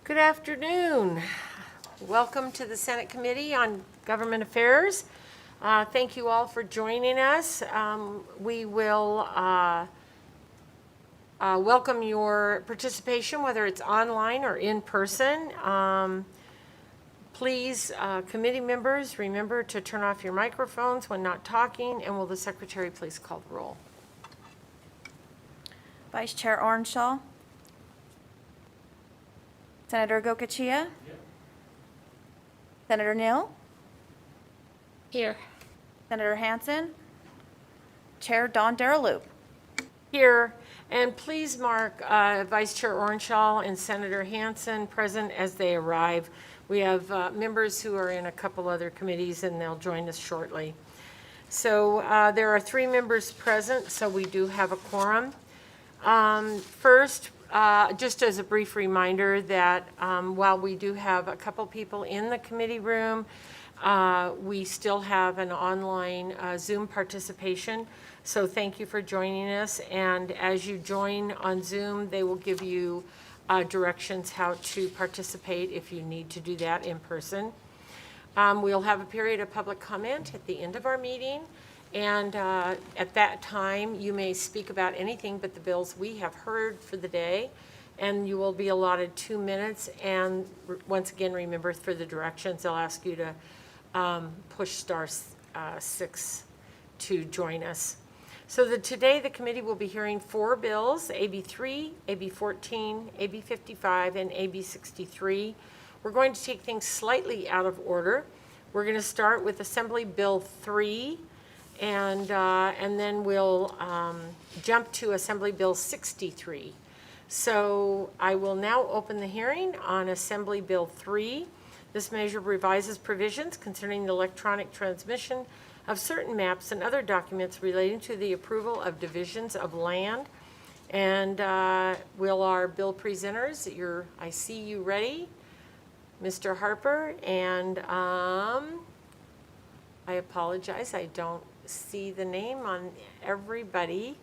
Good afternoon. Welcome to the Senate Committee on Government Affairs. Thank you all for joining us. We will welcome your participation, whether it's online or in person. Please, committee members, remember to turn off your microphones when not talking, and will the secretary please call the roll? Vice Chair Orenshaw. Senator Gokachia. Here. Senator Neal. Here. Senator Hansen. Chair Don Daraloop. Here, and please mark Vice Chair Orenshaw and Senator Hansen present as they arrive. We have members who are in a couple other committees, and they'll join us shortly. So there are 3 members present, so we do have a quorum. First, just as a brief reminder that while we do have a couple people in the committee room, we still have an online Zoom participation. So thank you for joining us. And as you join on Zoom, they will give you directions how to participate if you need to do that in person. We'll have a period of public comment at the end of our meeting. And at that time, you may speak about anything but the bills we have heard for the day. And you will be allotted 2 minutes. And once again, remember for the directions, they'll ask you to push star 6 to join us. So today the committee will be hearing 4 bills, AB 3, AB 14, AB 55, and AB 63. We're going to take things slightly out of order. We're going to start with Assembly Bill 3. And then we'll jump to Assembly Bill 63. So I will now open the hearing on Assembly Bill 3. This measure revises provisions concerning the electronic transmission of certain maps and other documents relating to the approval of divisions of land. And will our bill presenters, I see you ready, Mr. Harper, and I apologize, I don't see the name on everybody,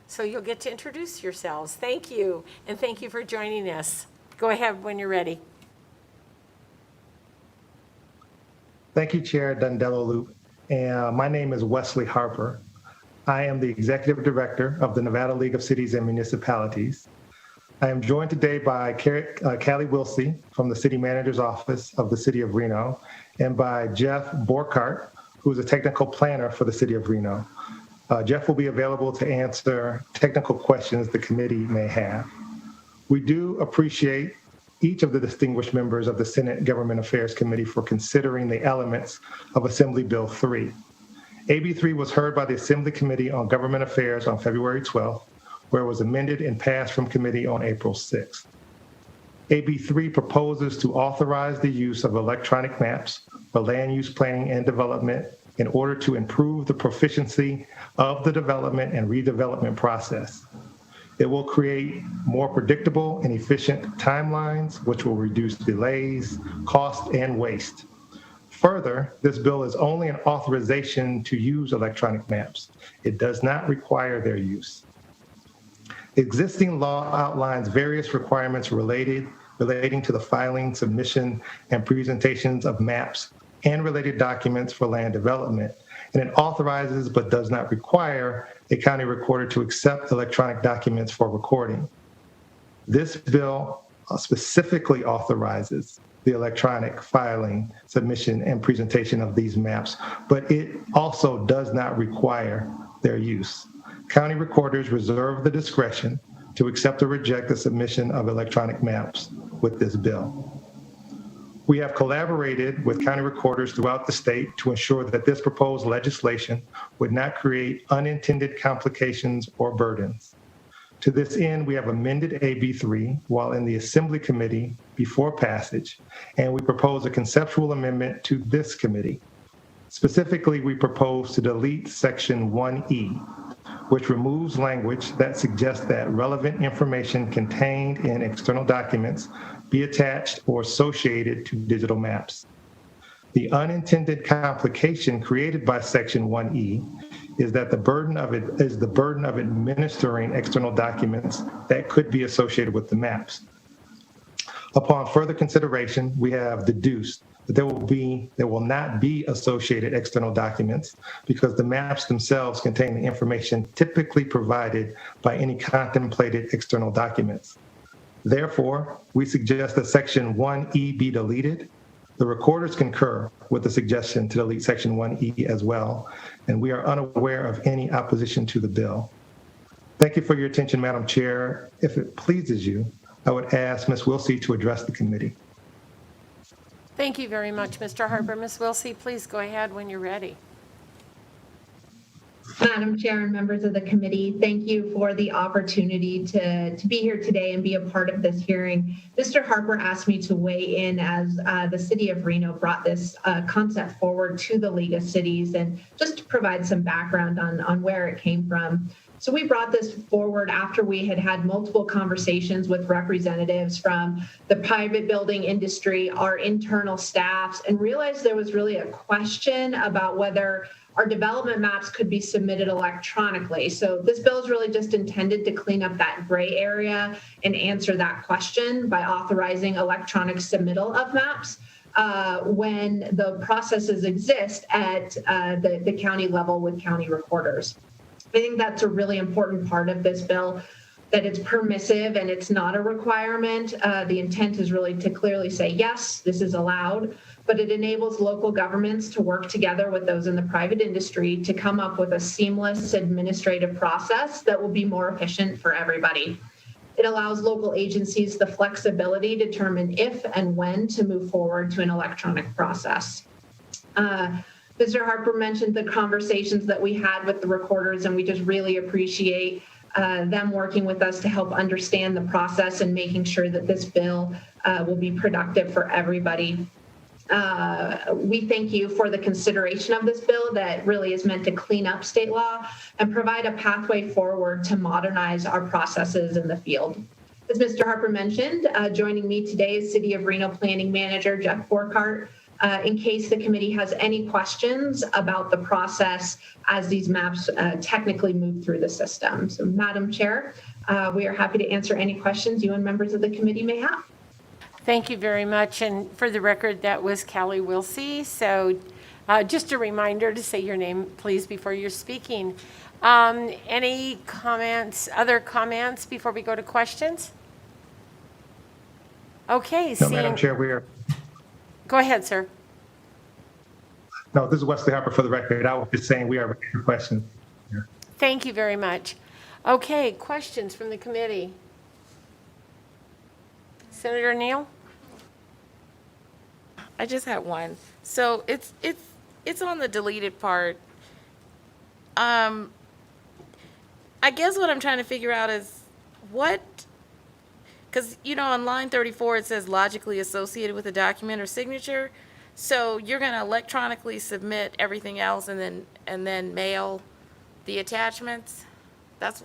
so you'll get to introduce yourselves. Thank you, and thank you for joining us. Go ahead when you're ready. Thank you, Chair Daraloop. And my name is Wesley Harper. I am the Executive Director of the Nevada League of Cities and Municipalities. I am joined today by Callie Wilsey from the City Manager's Office of the City of Reno, and by Jeff Borkart, who is a technical planner for the City of Reno. Jeff will be available to answer technical questions the committee may have. We do appreciate each of the distinguished members of the Senate Government Affairs Committee for considering the elements of Assembly Bill 3. AB 3 was heard by the Assembly Committee on Government Affairs on February 12th, where it was amended and passed from committee on April 6th. AB 3 proposes to authorize the use of electronic maps for land use planning and development in order to improve the proficiency of the development and redevelopment process. It will create more predictable and efficient timelines, which will reduce delays, cost, and waste. Further, this bill is only an authorization to use electronic maps. It does not require their use. Existing law outlines various requirements relating to the filing, submission, and presentations of maps and related documents for land development, and it authorizes but does not require a county recorder to accept electronic documents for recording. This bill specifically authorizes the electronic filing, submission, and presentation of these maps, but it also does not require their use. County recorders reserve the discretion to accept or reject the submission of electronic maps with this bill. We have collaborated with county recorders throughout the state to ensure that this proposed legislation would not create unintended complications or burdens. To this end, we have amended AB 3 while in the Assembly Committee before passage, and we propose a conceptual amendment to this committee. Specifically, we propose to delete Section 1E, which removes language that suggests that relevant information contained in external documents be attached or associated to digital maps. The unintended complication created by Section 1E is that the burden of administering external documents that could be associated with the maps. Upon further consideration, we have deduced that there will not be associated external documents because the maps themselves contain the information typically provided by any contemplated external documents. Therefore, we suggest that Section 1E be deleted. The recorders concur with the suggestion to delete Section 1E as well, and we are unaware of any opposition to the bill. Thank you for your attention, Madam Chair. If it pleases you, I would ask Ms. Wilsey to address the committee. Thank you very much, Mr. Harper. Ms. Wilsey, please go ahead when you're ready. Madam Chair and members of the committee, thank you for the opportunity to be here today and be a part of this hearing. Mr. Harper asked me to weigh in as the city of Reno brought this concept forward to the League of Cities, and just to provide some background on where it came from. So we brought this forward after we had multiple conversations with representatives from the private building industry, our internal staffs, and realized there was really a question about whether our development maps could be submitted electronically. So this bill is really just intended to clean up that gray area and answer that question by authorizing electronic submittal of maps when the processes exist at the county level with county recorders. I think that's a really important part of this bill, that it's permissive and it's not a requirement. The intent is really to clearly say, yes, this is allowed, but it enables local governments to work together with those in the private industry to come up with a seamless administrative process that will be more efficient for everybody. It allows local agencies the flexibility to determine if and when to move forward to an electronic process. Mr. Harper mentioned the conversations that we had with the recorders, and we just really appreciate them working with us to help understand the process and making sure that this bill will be productive for everybody. We thank you for the consideration of this bill that really is meant to clean up state law and provide a pathway forward to modernize our processes in the field. As Mr. Harper mentioned, joining me today is City of Reno Planning Manager Jeff Borkart, in case the committee has any questions about the process as these maps technically move through the system. So, Madam Chair, we are happy to answer any questions you and members of the committee may have. Thank you very much. And for the record, that was Callie Wilsey. So just a reminder to say your name, please, before you're speaking. Any comments, other comments before we go to questions? Okay. No, Madam Chair, we are. Go ahead, sir. No, this is Wesley Harper for the record. I was just saying we are ready for questions. Thank you very much. Okay, questions from the committee. Senator Neal? I just had one. So it's on the deleted part. I guess what I'm trying to figure out is what, because on line 34 it says logically associated with a document or signature. So you're going to electronically submit everything else and then mail the attachments. That's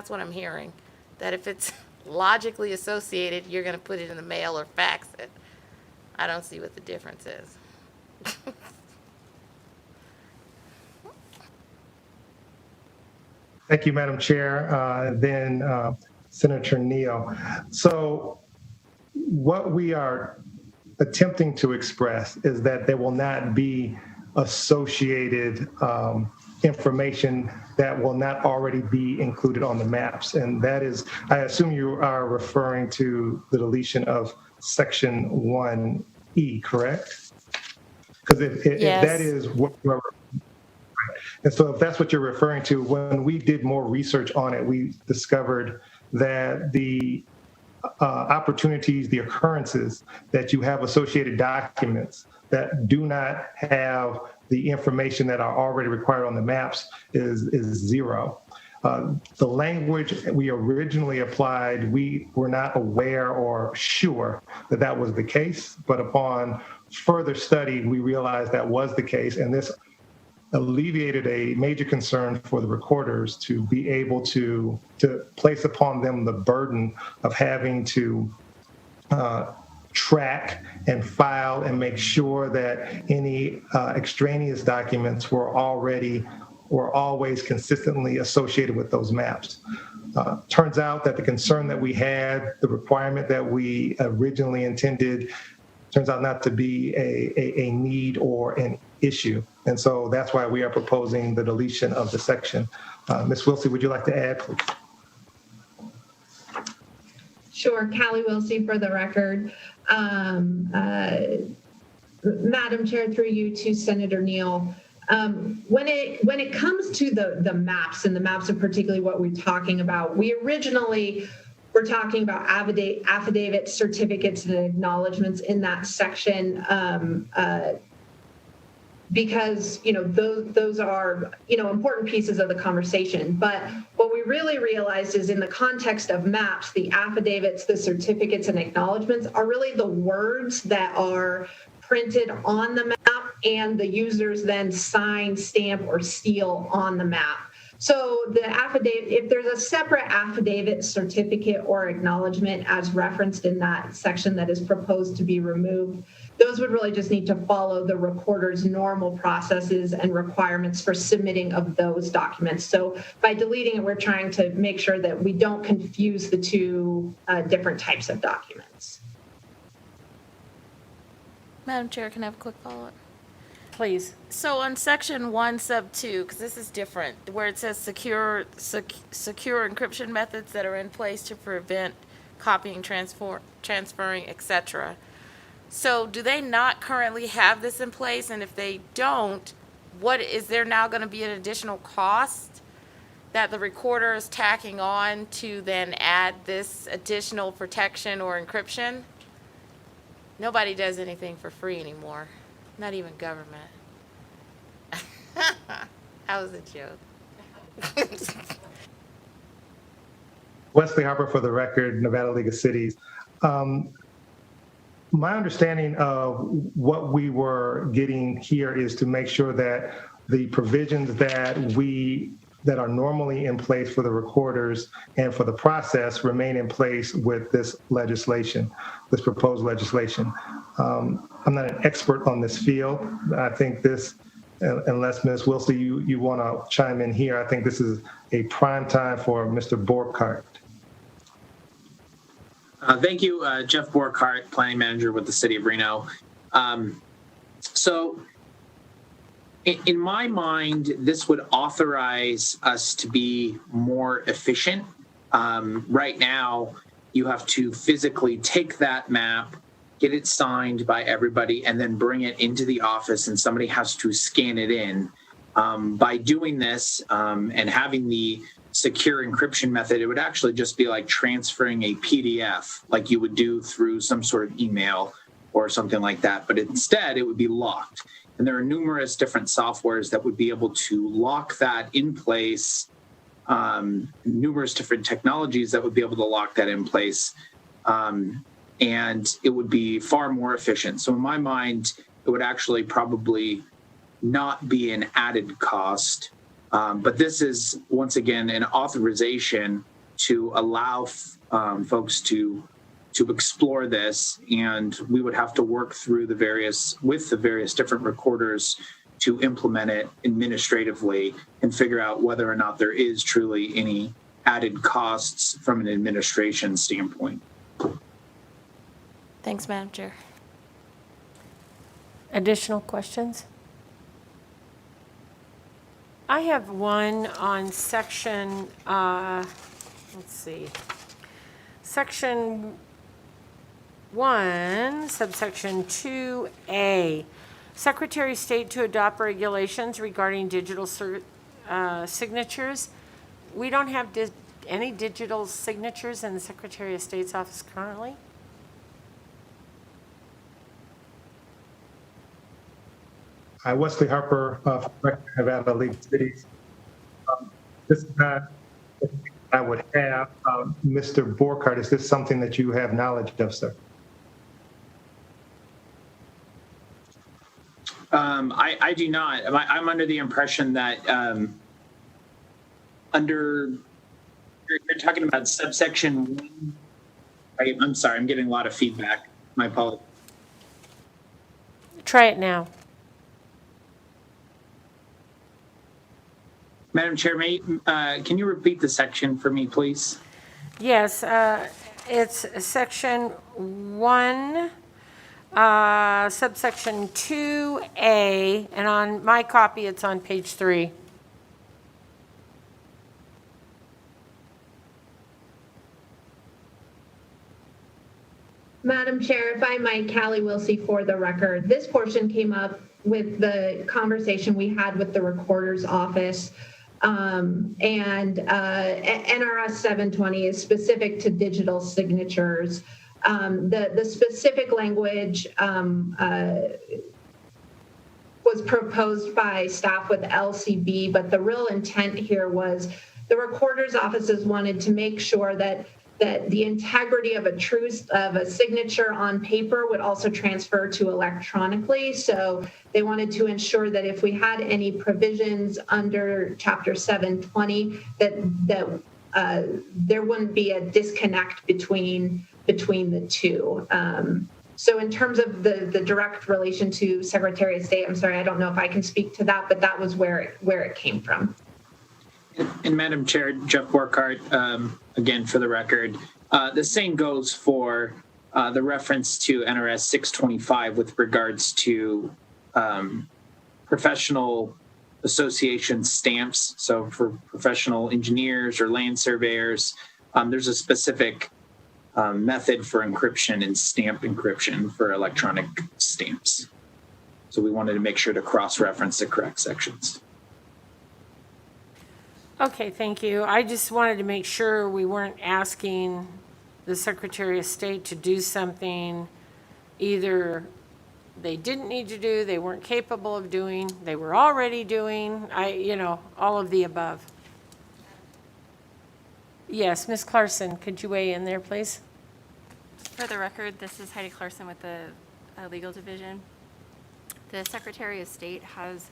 what I'm hearing. That if it's logically associated, you're going to put it in the mail or fax it. I don't see what the difference is. Thank you, Madam Chair. Then Senator Neal. So what we are attempting to express is that there will not be associated information that will not already be included on the maps. And that is, I assume you are referring to the deletion of Section 1E, correct? Because if that is what you're, and so if that's what you're referring to, when we did more research on it, we discovered that the opportunities, the occurrences that you have associated documents that do not have the information that are already required on the maps is zero. The language we originally applied, we were not aware or sure that that was the case, but upon further study, we realized that was the case, and this alleviated a major concern for the recorders to be able to place upon them the burden of having to track and file and make sure that any extraneous documents were always consistently associated with those maps. Turns out that the concern that we had, the requirement that we originally intended, turns out not to be a need or an issue. And so that's why we are proposing the deletion of the section. Ms. Wilsey, would you like to add, please? Sure, Callie Wilsey for the record. Madam Chair, through you to Senator Neal. When it comes to the maps, and the maps are particularly what we're talking about, we originally were talking about affidavits, certificates, and acknowledgements in that section because those are important pieces of the conversation. But what we really realized is in the context of maps, the affidavits, the certificates, and acknowledgements are really the words that are printed on the map and the users then sign, stamp, or seal on the map. So the affidavit, if there's a separate affidavit, certificate, or acknowledgement as referenced in that section that is proposed to be removed, those would really just need to follow the recorder's normal processes and requirements for submitting of those documents. So by deleting it, we're trying to make sure that we don't confuse the two different types of documents. Madam Chair, can I have a quick follow-up? Please. So on section 1 sub 2, because this is different, where it says secure encryption methods that are in place to prevent copying, transferring, etc. So do they not currently have this in place? And if they don't, what is there now going to be an additional cost that the recorder is tacking on to then add this additional protection or encryption? Nobody does anything for free anymore, not even government. That was a joke. Wesley Harper for the record, Nevada League of Cities. My understanding of what we were getting here is to make sure that the provisions that are normally in place for the recorders and for the process remain in place with this legislation, this proposed legislation. I'm not an expert on this field. I think this, unless Ms. Wilsey, you want to chime in here, I think this is a prime time for Mr. Borkart. Thank you, Jeff Borkart, Planning Manager with the City of Reno. So in my mind, this would authorize us to be more efficient. Right now, you have to physically take that map, get it signed by everybody, and then bring it into the office, and somebody has to scan it in. By doing this and having the secure encryption method, it would actually just be like transferring a PDF like you would do through some sort of email or something like that. But instead, it would be locked. And there are numerous different softwares that would be able to lock that in place, numerous different technologies that would be able to lock that in place. And it would be far more efficient. So in my mind, it would actually probably not be an added cost. But this is, once again, an authorization to allow folks to explore this, and we would have to work through the various different recorders to implement it administratively and figure out whether or not there is truly any added costs from an administration standpoint. Thanks, Madam Chair. Additional questions? I have one on section, section 1, subsection 2A. Secretary of State to adopt regulations regarding digital signatures. We don't have any digital signatures in the Secretary of State's office currently? Hi, Wesley Harper, Nevada League of Cities. This is not something I would have. Mr. Borkart, is this something that you have knowledge of, sir? I do not. I'm under the impression that you're talking about subsection 1. I'm sorry, I'm getting a lot of feedback. My apologies. Try it now. Madam Chair, can you repeat the section for me, please? Yes, it's section 1, subsection 2A, and on my copy, it's on page 3. Madam Chair, if I might, Callie Wilsey for the record. This portion came up with the conversation we had with the recorder's office. NRS 720 is specific to digital signatures. The specific language was proposed by staff with LCB, but the real intent here was the recorder's offices wanted to make sure that the integrity of a signature on paper would also transfer to electronically. So they wanted to ensure that if we had any provisions under Chapter 720, that there wouldn't be a disconnect between the two. So in terms of the direct relation to Secretary of State, I'm sorry, I don't know if I can speak to that, but that was where it came from. And Madam Chair, Jeff Borkart, again, for the record, the same goes for the reference to NRS 625 with regards to professional association stamps. So for professional engineers or land surveyors, there's a specific method for encryption and stamp encryption for electronic stamps. So we wanted to make sure to cross-reference the correct sections. Okay, thank you. I just wanted to make sure we weren't asking the Secretary of State to do something either they didn't need to do, they weren't capable of doing, they were already doing, all of the above. Yes, Ms. Clarkson, could you weigh in there, please? For the record, this is Heidi Clarkson with the Legal Division. The Secretary of State has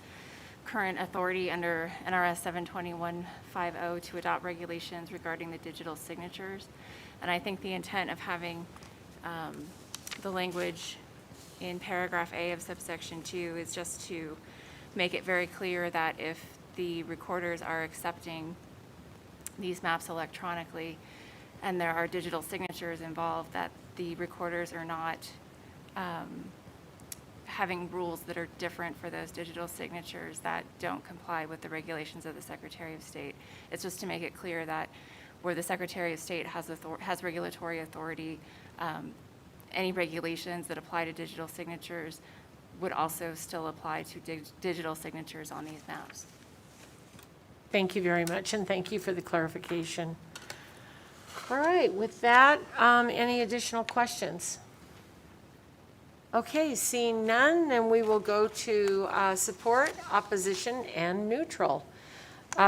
current authority under NRS 72150 to adopt regulations regarding the digital signatures. And I think the intent of having the language in paragraph A of subsection 2 is just to make it very clear that if the recorders are accepting these maps electronically and there are digital signatures involved, that the recorders are not having rules that are different for those digital signatures that don't comply with the regulations of the Secretary of State. It's just to make it clear that where the Secretary of State has regulatory authority, any regulations that apply to digital signatures would also still apply to digital signatures on these maps. Thank you very much, and thank you for the clarification. All right, with that, any additional questions? Okay, seeing none, then we will go to support, opposition, and neutral.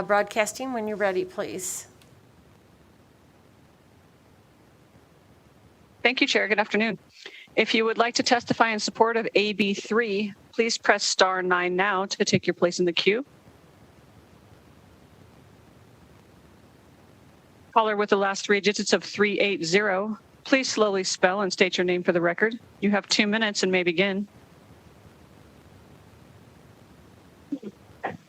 Broadcasting, when you're ready, please. Thank you, Chair. Good afternoon. If you would like to testify in support of AB3, please press star 9 now to take your place in the queue. Caller with the last 3 digits of 380. Please slowly spell and state your name for the record. You have 2 minutes and may begin.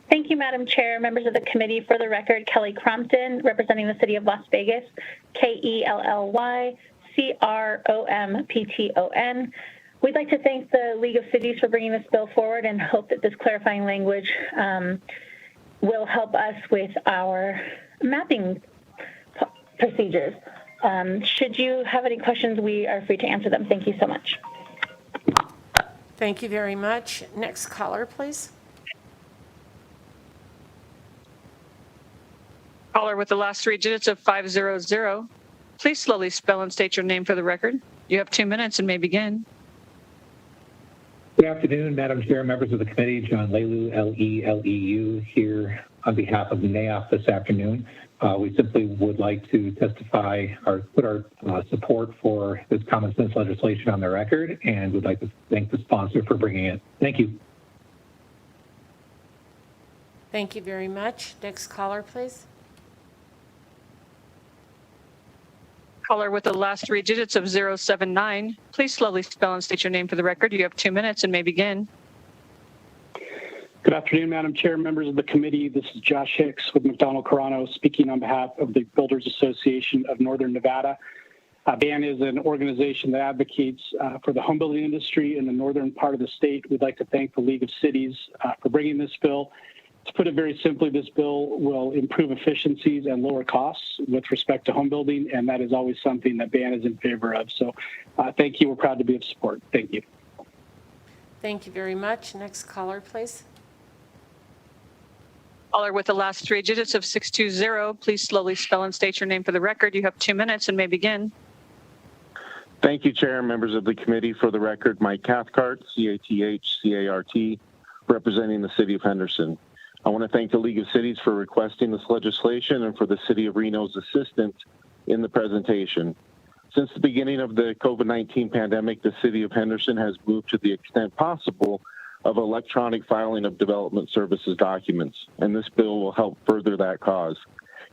Thank you, Madam Chair, members of the committee. For the record, Kelly Crompton, representing the City of Las Vegas, KELLY-CROMPTON. We'd like to thank the League of Cities for bringing this bill forward and hope that this clarifying language will help us with our mapping procedures. Should you have any questions, we are free to answer them. Thank you so much. Thank you very much. Next caller, please. Caller with the last 3 digits of 500. Please slowly spell and state your name for the record. You have 2 minutes and may begin. Good afternoon, Madam Chair, members of the committee. John Lelu, L-E-L-E-U, here on behalf of NAIOP this afternoon. We simply would like to testify or put our support for this common sense legislation on the record, and would like to thank the sponsor for bringing it. Thank you. Thank you very much. Next caller, please. Caller with the last 3 digits of 079. Please slowly spell and state your name for the record. You have 2 minutes and may begin. Good afternoon, Madam Chair, members of the committee. This is Josh Hicks with McDonald Corano speaking on behalf of the Builders Association of Northern Nevada. BAN is an organization that advocates for the home building industry in the northern part of the state. We'd like to thank the League of Cities for bringing this bill. To put it very simply, this bill will improve efficiencies and lower costs with respect to home building, and that is always something that BAN is in favor of. So thank you. We're proud to be of support. Thank you. Thank you very much. Next caller, please. Caller with the last 3 digits of 620, please slowly spell and state your name for the record. You have 2 minutes and may begin. Thank you, Chair and members of the committee. For the record, Mike Cathcart, C-A-T-H-C-A-R-T, representing the City of Henderson. I want to thank the League of Cities for requesting this legislation and for the City of Reno's assistance in the presentation. Since the beginning of the COVID-19 pandemic, the City of Henderson has moved to the extent possible of electronic filing of development services documents, and this bill will help further that cause.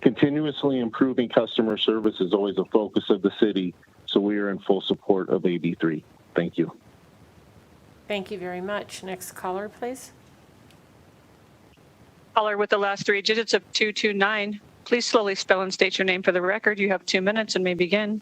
Continuously improving customer service is always a focus of the city, so we are in full support of AB3. Thank you. Thank you very much. Next caller, please. Caller with the last 3 digits of 229, please slowly spell and state your name for the record. You have 2 minutes and may begin.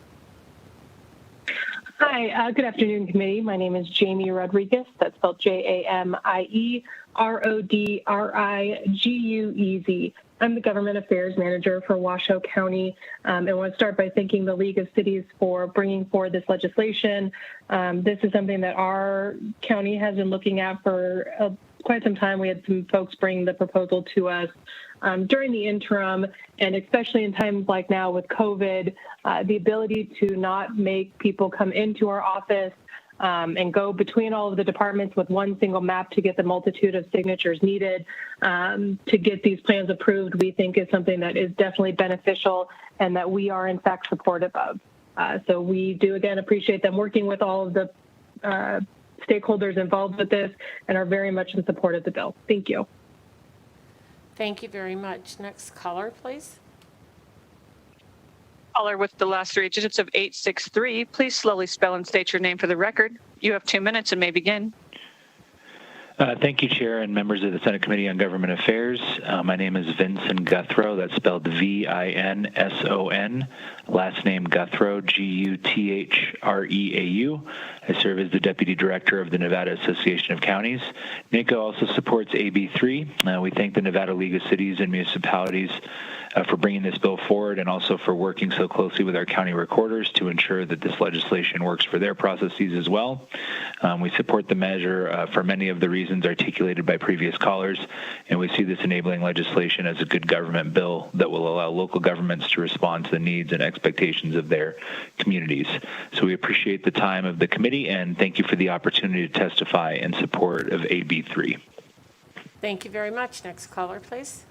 Hi, good afternoon, committee. My name is Jamie Rodriguez. That's spelled Jamie-Rodriguez. I'm the Government Affairs Manager for Washoe County, and I want to start by thanking the League of Cities for bringing forward this legislation. This is something that our county has been looking at for quite some time. We had some folks bring the proposal to us during the interim, and especially in times like now with COVID, the ability to not make people come into our office and go between all of the departments with one single map to get the multitude of signatures needed to get these plans approved, we think is something that is definitely beneficial and that we are in fact supportive of. So we do again appreciate them working with all of the stakeholders involved with this and are very much in support of the bill. Thank you. Thank you very much. Next caller, please. Caller with the last 3 digits of 863, please slowly spell and state your name for the record. You have 2 minutes and may begin. Thank you, Chair and members of the Senate Committee on Government Affairs. My name is Vincent Guthrow. That's spelled V-I-N-S-O-N. Last name Guthrow, G-U-T-H-R-E-A-U. I serve as the Deputy Director of the Nevada Association of Counties. NACO also supports AB3. We thank the Nevada League of Cities and Municipalities for bringing this bill forward and also for working so closely with our county recorders to ensure that this legislation works for their processes as well. We support the measure for many of the reasons articulated by previous callers, and we see this enabling legislation as a good government bill that will allow local governments to respond to the needs and expectations of their communities. So we appreciate the time of the committee and thank you for the opportunity to testify in support of AB3. Thank you very much. Next caller, please.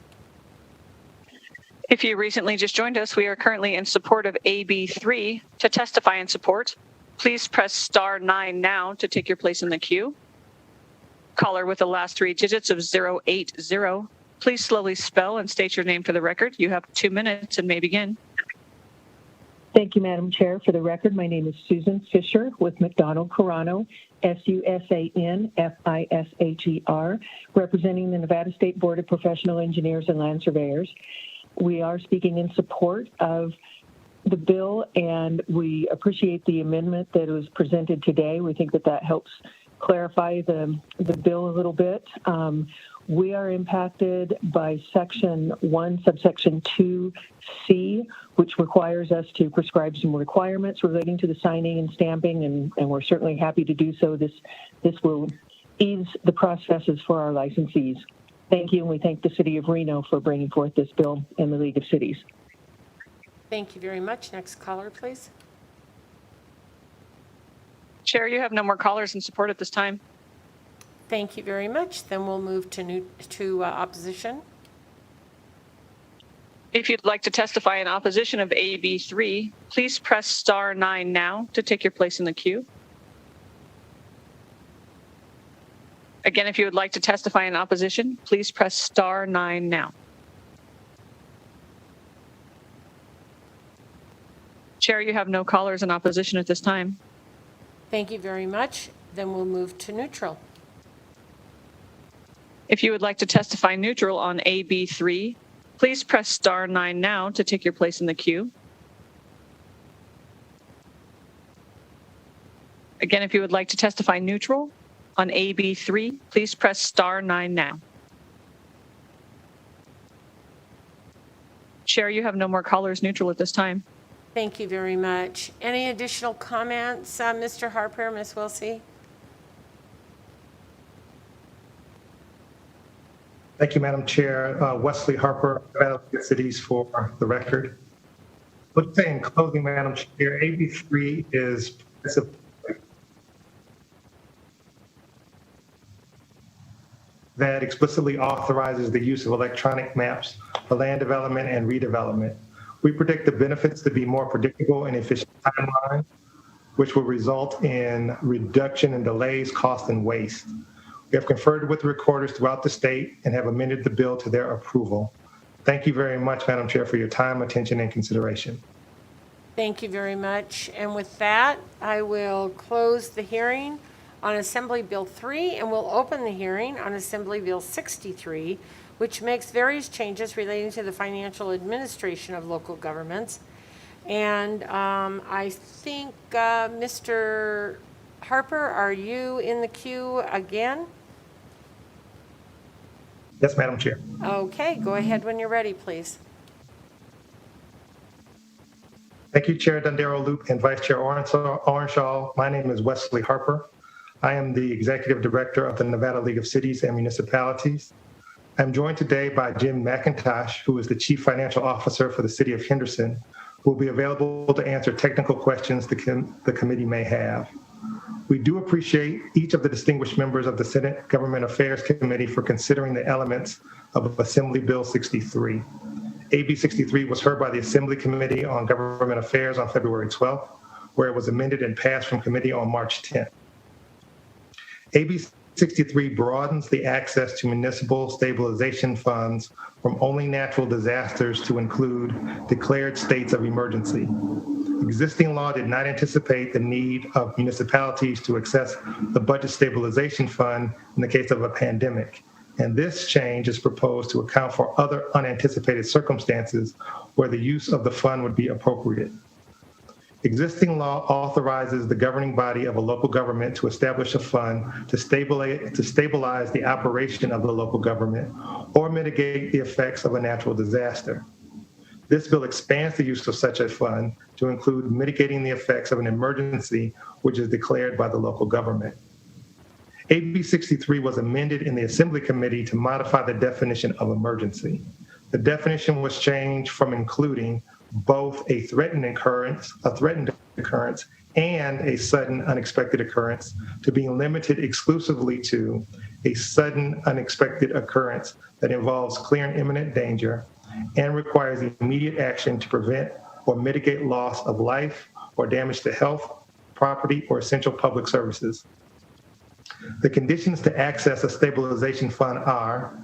If you recently just joined us, we are currently in support of AB3. To testify in support, please press star 9 now to take your place in the queue. Caller with the last 3 digits of 080, please slowly spell and state your name for the record. You have 2 minutes and may begin. Thank you, Madam Chair. For the record, my name is Susan Fisher with McDonald Corano, S-U-S-A-N-F-I-S-H-E-R, representing the Nevada State Board of Professional Engineers and Land Surveyors. We are speaking in support of the bill, and we appreciate the amendment that was presented today. We think that that helps clarify the bill a little bit. We are impacted by Section 1, Subsection 2C, which requires us to prescribe some requirements relating to the signing and stamping, and we're certainly happy to do so. This will ease the processes for our licensees. Thank you, and we thank the City of Reno for bringing forth this bill in the League of Cities. Thank you very much. Next caller, please. Chair, you have no more callers in support at this time. Thank you very much. Then we'll move to opposition. If you'd like to testify in opposition of AB3, please press star 9 now to take your place in the queue. Again, if you would like to testify in opposition, please press star 9 now. Chair, you have no callers in opposition at this time. Thank you very much. Then we'll move to neutral. If you would like to testify neutral on AB3, please press star 9 now to take your place in the queue. Again, if you would like to testify neutral on AB3, please press star 9 now. Chair, you have no more callers neutral at this time. Thank you very much. Any additional comments, Mr. Harper, Ms. Wilsey? Thank you, Madam Chair. Wesley Harper, Nevada Legislature Cities, for the record. Let's say in closing, Madam Chair, AB3 is that explicitly authorizes the use of electronic maps for land development and redevelopment. We predict the benefits to be more predictable and efficient timeline, which will result in reduction in delays, cost, and waste. We have conferred with recorders throughout the state and have amended the bill to their approval. Thank you very much, Madam Chair, for your time, attention, and consideration. Thank you very much. And with that, I will close the hearing on Assembly Bill 3, and we'll open the hearing on Assembly Bill 63, which makes various changes relating to the financial administration of local governments. And I think, Mr. Harper, are you in the queue again? Yes, Madam Chair. Okay, go ahead when you're ready, please. Thank you, Chair Dondero-Loop and Vice Chair Orenshaw. My name is Wesley Harper. I am the Executive Director of the Nevada League of Cities and Municipalities. I'm joined today by Jim McIntosh, who is the Chief Financial Officer for the City of Henderson, who will be available to answer technical questions the committee may have. We do appreciate each of the distinguished members of the Senate Government Affairs Committee for considering the elements of Assembly Bill 63. AB 63 was heard by the Assembly Committee on Government Affairs on February 12th, where it was amended and passed from committee on March 10th. AB 63 broadens the access to municipal stabilization funds from only natural disasters to include declared states of emergency. Existing law did not anticipate the need of municipalities to access the Budget Stabilization Fund in the case of a pandemic, and this change is proposed to account for other unanticipated circumstances where the use of the fund would be appropriate. Existing law authorizes the governing body of a local government to establish a fund to stabilize the operation of the local government or mitigate the effects of a natural disaster. This bill expands the use of such a fund to include mitigating the effects of an emergency which is declared by the local government. AB 63 was amended in the Assembly Committee to modify the definition of emergency. The definition was changed from including both a threatened occurrence, and a sudden unexpected occurrence to being limited exclusively to a sudden unexpected occurrence that involves clear and imminent danger and requires immediate action to prevent or mitigate loss of life or damage to health, property, or essential public services. The conditions to access a stabilization fund are: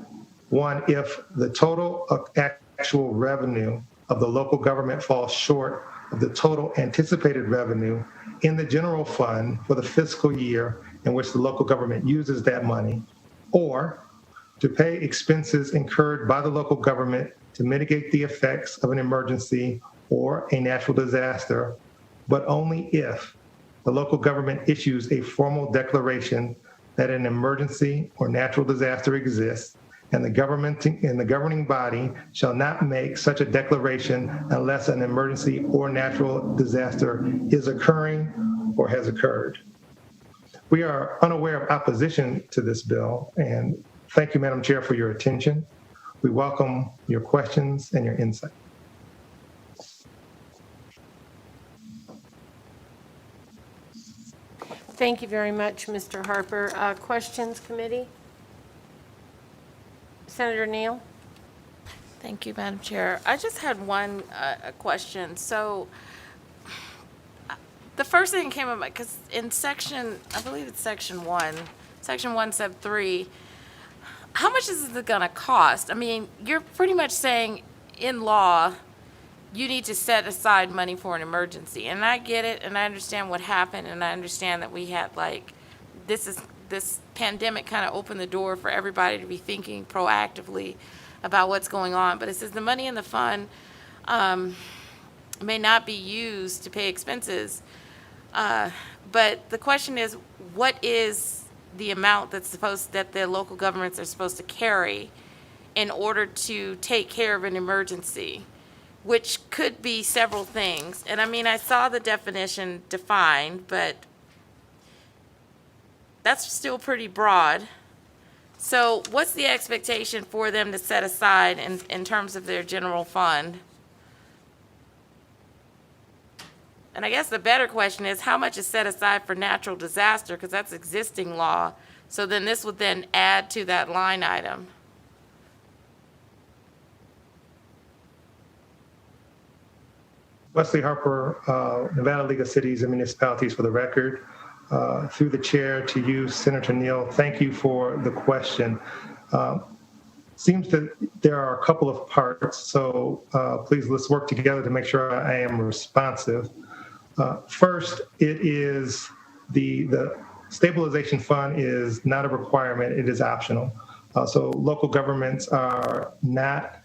1, if the total actual revenue of the local government falls short of the total anticipated revenue in the general fund for the fiscal year in which the local government uses that money, or to pay expenses incurred by the local government to mitigate the effects of an emergency or a natural disaster, but only if the local government issues a formal declaration that an emergency or natural disaster exists, and the governing body shall not make such a declaration unless an emergency or natural disaster is occurring or has occurred. We are unaware of opposition to this bill, and thank you, Madam Chair, for your attention. We welcome your questions and your insight. Thank you very much, Mr. Harper. Questions, committee? Senator Neal? Thank you, Madam Chair. I just had one question. So the first thing that came up, because in section, I believe it's section 1, section 1, sub 3, how much is it going to cost? I mean, you're pretty much saying in law, you need to set aside money for an emergency. And I get it, and I understand what happened, and I understand that we had like this pandemic kind of opened the door for everybody to be thinking proactively about what's going on. But it says the money in the fund may not be used to pay expenses. But the question is, what is the amount that the local governments are supposed to carry in order to take care of an emergency, which could be several things. And I mean, I saw the definition defined, but that's still pretty broad. So what's the expectation for them to set aside in terms of their general fund? And I guess the better question is, how much is set aside for natural disaster? Because that's existing law. So then this would then add to that line item. Wesley Harper, Nevada League of Cities and Municipalities, for the record. Through the chair to you, Senator Neal, thank you for the question. Seems that there are a couple of parts, so please let's work together to make sure I am responsive. First, it is the stabilization fund is not a requirement, it is optional. So local governments are not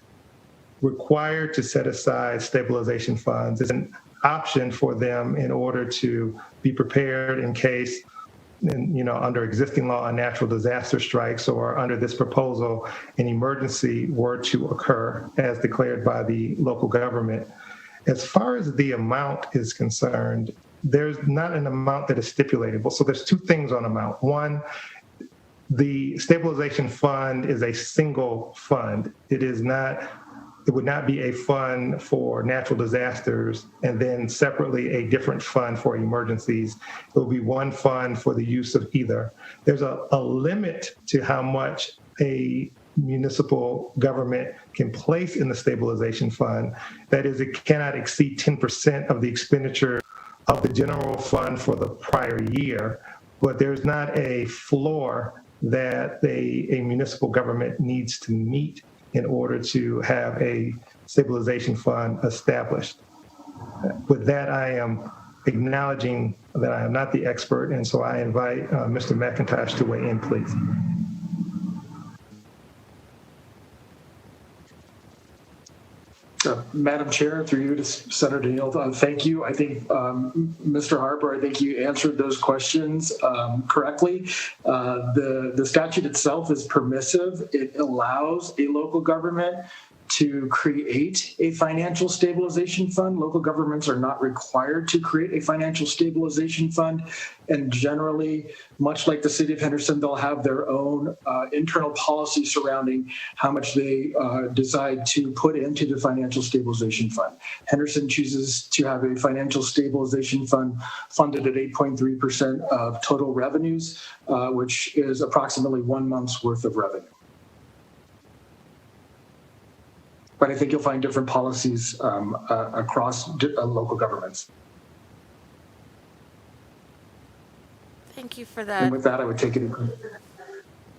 required to set aside stabilization funds. It's an option for them in order to be prepared in case, under existing law, a natural disaster strikes, or under this proposal, an emergency were to occur as declared by the local government. As far as the amount is concerned, there's not an amount that is stipulatable. So there's two things on amount. One, the stabilization fund is a single fund. It would not be a fund for natural disasters and then separately a different fund for emergencies. It will be one fund for the use of either. There's a limit to how much a municipal government can place in the stabilization fund. That is, it cannot exceed 10% of the expenditure of the general fund for the prior year, but there's not a floor that a municipal government needs to meet in order to have a stabilization fund established. With that, I am acknowledging that I am not the expert, and so I invite Mr. McIntosh to weigh in, please. Madam Chair, through you to Senator Neal, thank you. I think, Mr. Harper, I think you answered those questions correctly. The statute itself is permissive. It allows a local government to create a financial stabilization fund. Local governments are not required to create a financial stabilization fund. And generally, much like the city of Henderson, they'll have their own internal policy surrounding how much they decide to put into the financial stabilization fund. Henderson chooses to have a financial stabilization fund funded at 8.3% of total revenues, which is approximately 1 month's worth of revenue. But I think you'll find different policies across local governments. Thank you for that. And with that, I would take it.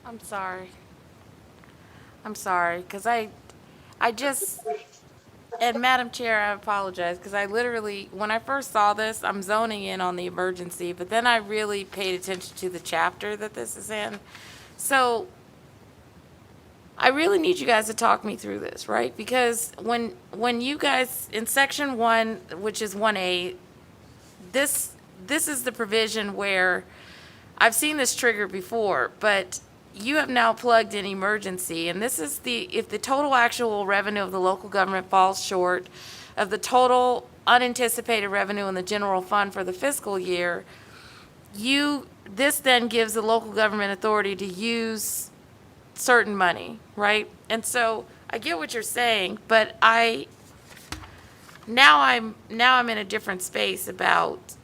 I'm sorry, because I just, and Madam Chair, I apologize, because I literally, when I first saw this, I'm zoning in on the emergency, but then I really paid attention to the chapter that this is in. So I really need you guys to talk me through this, right? Because when you guys, in section 1, which is 1A, this is the provision where I've seen this trigger before, but you have now plugged in emergency, and this is if the total actual revenue of the local government falls short of the total unanticipated revenue in the general fund for the fiscal year, this then gives the local government authority to use certain money, right? And so I get what you're saying, but now I'm in a different space about,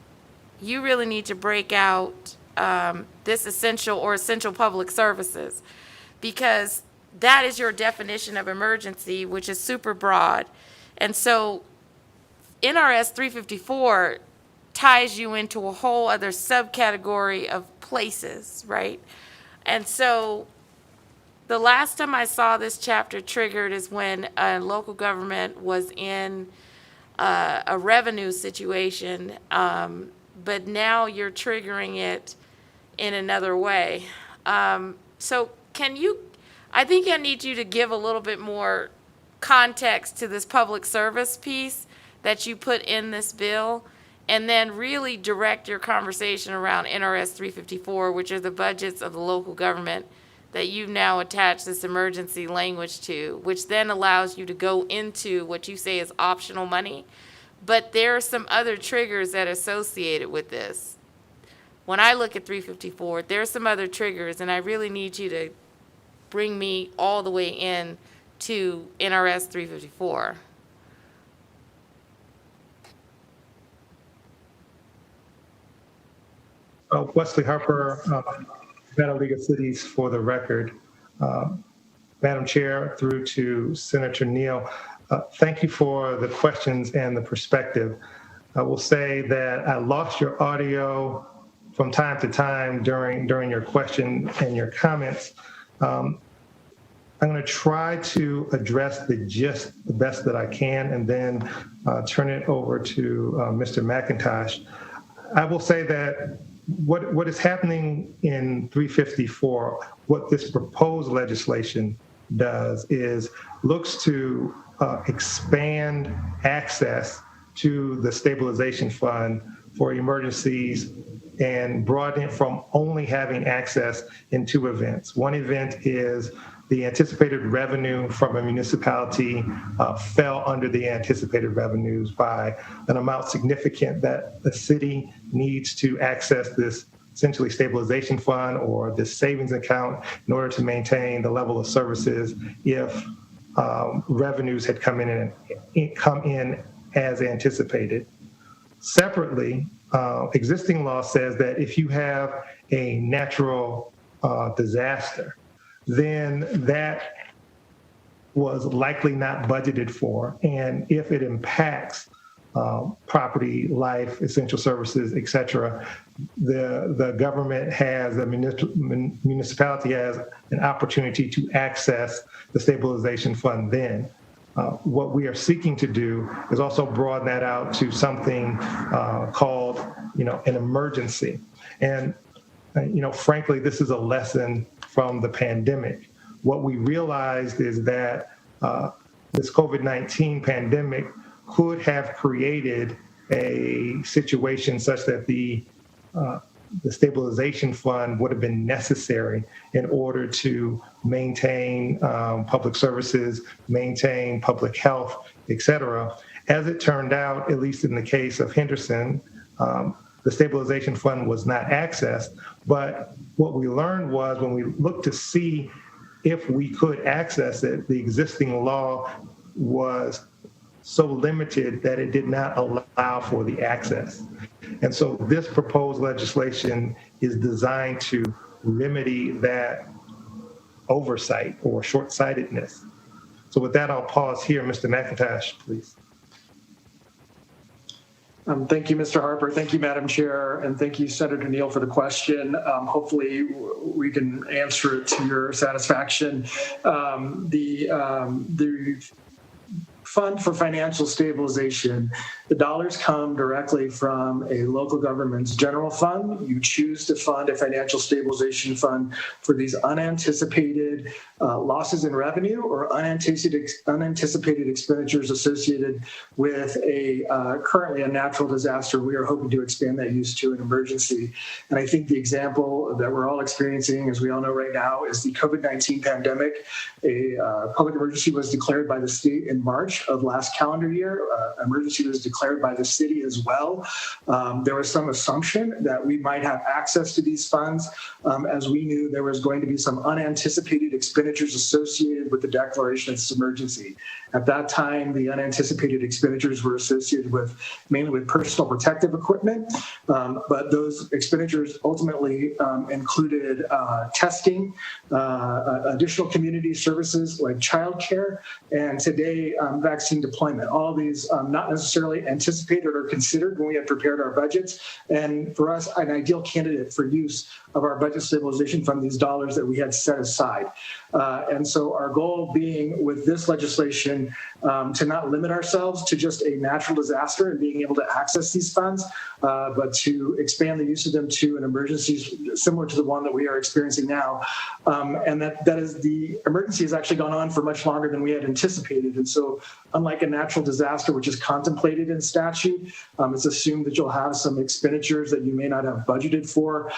you really need to break out this essential public services, because that is your definition of emergency, which is super broad. And so NRS 354 ties you into a whole other subcategory of places, right? And so the last time I saw this chapter triggered is when a local government was in a revenue situation, but now you're triggering it in another way. So can you, I think I need you to give a little bit more context to this public service piece that you put in this bill, and then really direct your conversation around NRS 354, which are the budgets of the local government that you've now attached this emergency language to, which then allows you to go into what you say is optional money. But there are some other triggers that are associated with this. When I look at 354, there are some other triggers, and I really need you to bring me all the way in to NRS 354. Wesley Harper, Nevada League of Cities, for the record. Madam Chair, through to Senator Neal, thank you for the questions and the perspective. I will say that I lost your audio from time to time during your question and your comments. I'm going to try to address the gist the best that I can, and then turn it over to Mr. McIntosh. I will say that what is happening in 354, what this proposed legislation does is looks to expand access to the Stabilization Fund for emergencies and broaden it from only having access in two events. One event is the anticipated revenue from a municipality fell under the anticipated revenues by an amount significant that the city needs to access this essentially stabilization fund or this savings account in order to maintain the level of services if revenues had come in as anticipated. Separately, existing law says that if you have a natural disaster, then that was likely not budgeted for. And if it impacts property, life, essential services, et cetera, the government has, the municipality has an opportunity to access the stabilization fund then. What we are seeking to do is also broaden that out to something called, an emergency. And, frankly, this is a lesson from the pandemic. What we realized is that this COVID-19 pandemic could have created a situation such that the stabilization fund would have been necessary in order to maintain public services, maintain public health, et cetera. As it turned out, at least in the case of Henderson, the stabilization fund was not accessed. But what we learned was when we looked to see if we could access it, the existing law was so limited that it did not allow for the access. And so this proposed legislation is designed to remedy that oversight or short-sightedness. So with that, I'll pause here. Mr. McIntosh, please. Thank you, Mr. Harper. Thank you, Madam Chair. And thank you, Senator Neal, for the question. Hopefully we can answer it to your satisfaction. The Fund for Financial Stabilization, the dollars come directly from a local government's general fund. You choose to fund a financial stabilization fund for these unanticipated losses in revenue or unanticipated expenditures associated with currently a natural disaster. We are hoping to expand that use to an emergency. And I think the example that we're all experiencing, as we all know right now, is the COVID-19 pandemic. A public emergency was declared by the state in March of last calendar year. Emergency was declared by the city as well. There was some assumption that we might have access to these funds, as we knew there was going to be some unanticipated expenditures associated with the declaration of this emergency. At that time, the unanticipated expenditures were associated with mainly with personal protective equipment, but those expenditures ultimately included testing, additional community services like childcare, and today vaccine deployment. All these not necessarily actually anticipated or considered when we had prepared our budgets. And for us, an ideal candidate for use of our budget stabilization fund, these dollars that we had set aside. And so our goal being with this legislation to not limit ourselves to just a natural disaster and being able to access these funds, but to expand the use of them to an emergency similar to the one that we are experiencing now. And that is the emergency has actually gone on for much longer than we had anticipated. And so unlike a natural disaster, which is contemplated in statute, it's assumed that you'll have some expenditures that you may not have budgeted for.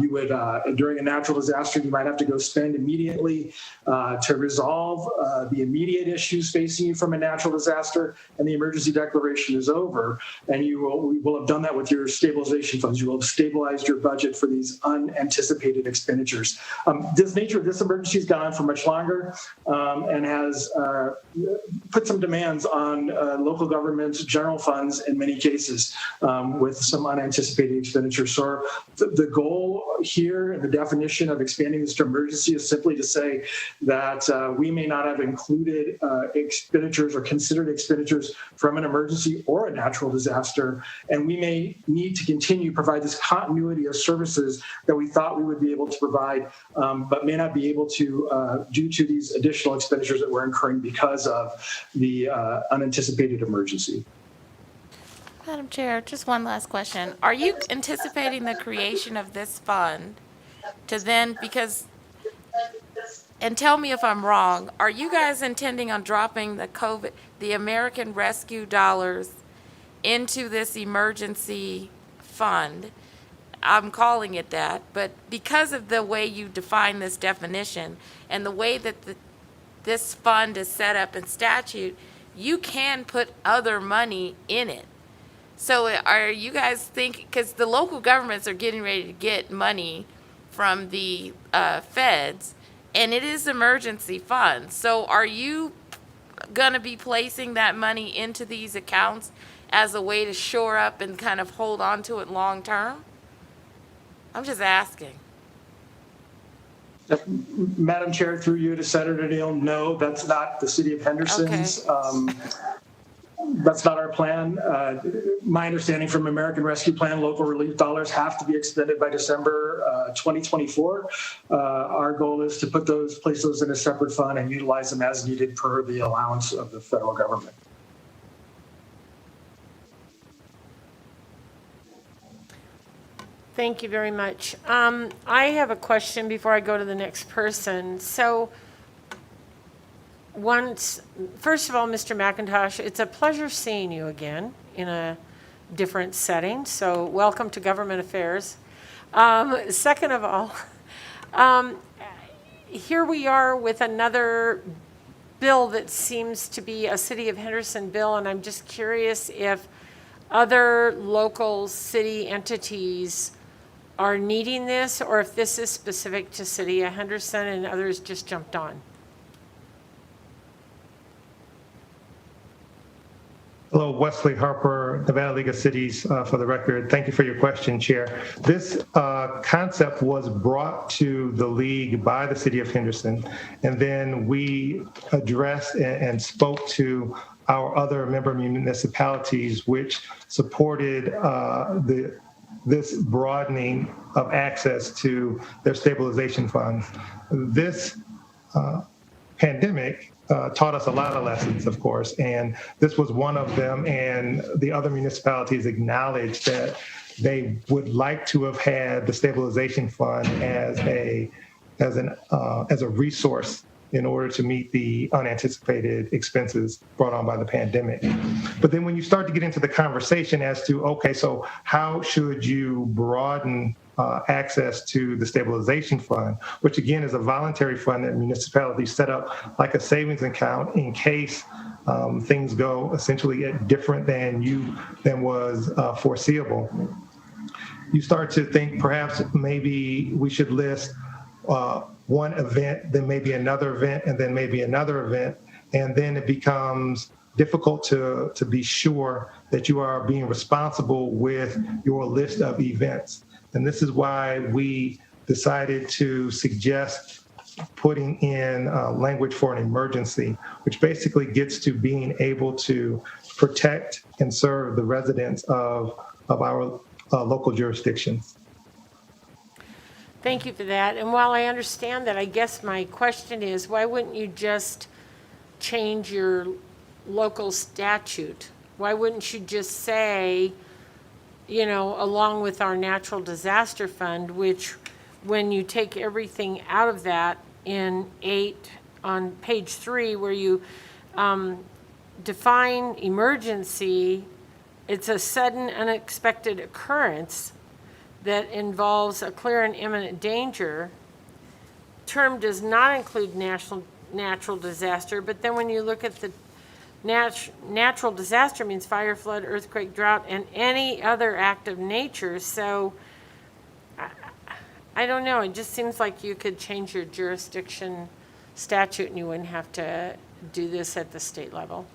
You would, during a natural disaster, you might have to go spend immediately to resolve the immediate issues facing you from a natural disaster, and the emergency declaration is over. And we will have done that with your stabilization funds. You will have stabilized your budget for these unanticipated expenditures. This nature of this emergency has gone on for much longer and has put some demands on local governments, general funds in many cases with some unanticipated expenditures. So the goal here, the definition of expanding this to emergency is simply to say that we may not have included expenditures or considered expenditures from an emergency or a natural disaster, and we may need to continue to provide this continuity of services that we thought we would be able to provide, but may not be able to due to these additional expenditures that we're incurring because of the unanticipated emergency. Madam Chair, just one last question. Are you anticipating the creation of this fund to then, because, and tell me if I'm wrong, are you guys intending on dropping the American Rescue dollars into this emergency fund? I'm calling it that, but because of the way you define this definition and the way that this fund is set up in statute, you can put other money in it. So are you guys thinking, because the local governments are getting ready to get money from the feds, and it is emergency funds. So are you going to be placing that money into these accounts as a way to shore up and kind of hold on to it long term? I'm just asking. Madam Chair, through you to Senator Neal, no, that's not the City of Henderson's. Okay. That's not our plan. My understanding from American Rescue Plan, local relief dollars have to be expended by December 2024. Our goal is to place those in a separate fund and utilize them as needed per the allowance of the federal government. Thank you very much. I have a question before I go to the next person. So first of all, Mr. McIntosh, it's a pleasure seeing you again in a different setting. So welcome to Government Affairs. Second of all, here we are with another bill that seems to be a City of Henderson bill, and I'm just curious if other local city entities are needing this, or if this is specific to City of Henderson and others just jumped on. Hello, Wesley Harper, Nevada League of Cities, for the record. Thank you for your question, Chair. This concept was brought to the League by the City of Henderson, and then we addressed and spoke to our other member municipalities, which supported this broadening of access to their stabilization funds. This pandemic taught us a lot of lessons, of course, and this was one of them, and the other municipalities acknowledged that they would like to have had the stabilization fund as a resource in order to meet the unanticipated expenses brought on by the pandemic. But then when you start to get into the conversation as to, okay, so how should you broaden access to the stabilization fund, which again is a voluntary fund that municipalities set up like a savings account in case things go essentially different than was foreseeable. You start to think perhaps maybe we should list one event, then maybe another event, and then maybe another event, and then it becomes difficult to be sure that you are being responsible with your list of events. And this is why we decided to suggest putting in language for an emergency, which basically gets to being able to protect and serve the residents of our local jurisdictions. Thank you for that. And while I understand that, I guess my question is, why wouldn't you just change your local statute? Why wouldn't you just say, you know, along with our natural disaster fund, which when you take everything out of that in 8 on page 3, where you define emergency, it's a sudden unexpected occurrence that involves a clear and imminent danger. Term does not include natural disaster, but then when you look at the natural disaster means fire, flood, earthquake, drought, and any other act of nature. So I don't know, it just seems like you could change your jurisdiction statute and you wouldn't have to do this at the state level.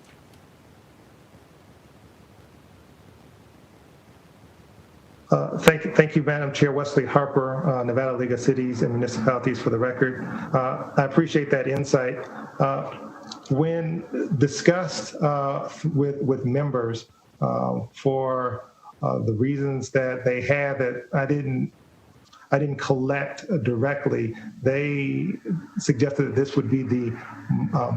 Thank you, Madam Chair. Wesley Harper, Nevada League of Cities and Municipalities, for the record. I appreciate that insight. When discussed with members for the reasons that they had that I didn't collect directly, they suggested that this would be the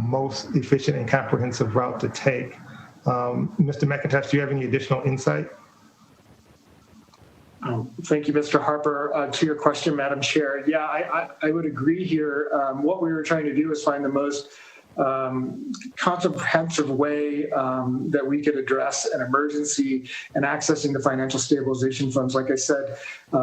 most efficient and comprehensive route to take. Mr. McIntosh, do you have any additional insight? Thank you, Mr. Harper. To your question, Madam Chair, yeah, I would agree here. What we were trying to do is find the most comprehensive way that we could address an emergency and accessing the financial stabilization funds. Like I said,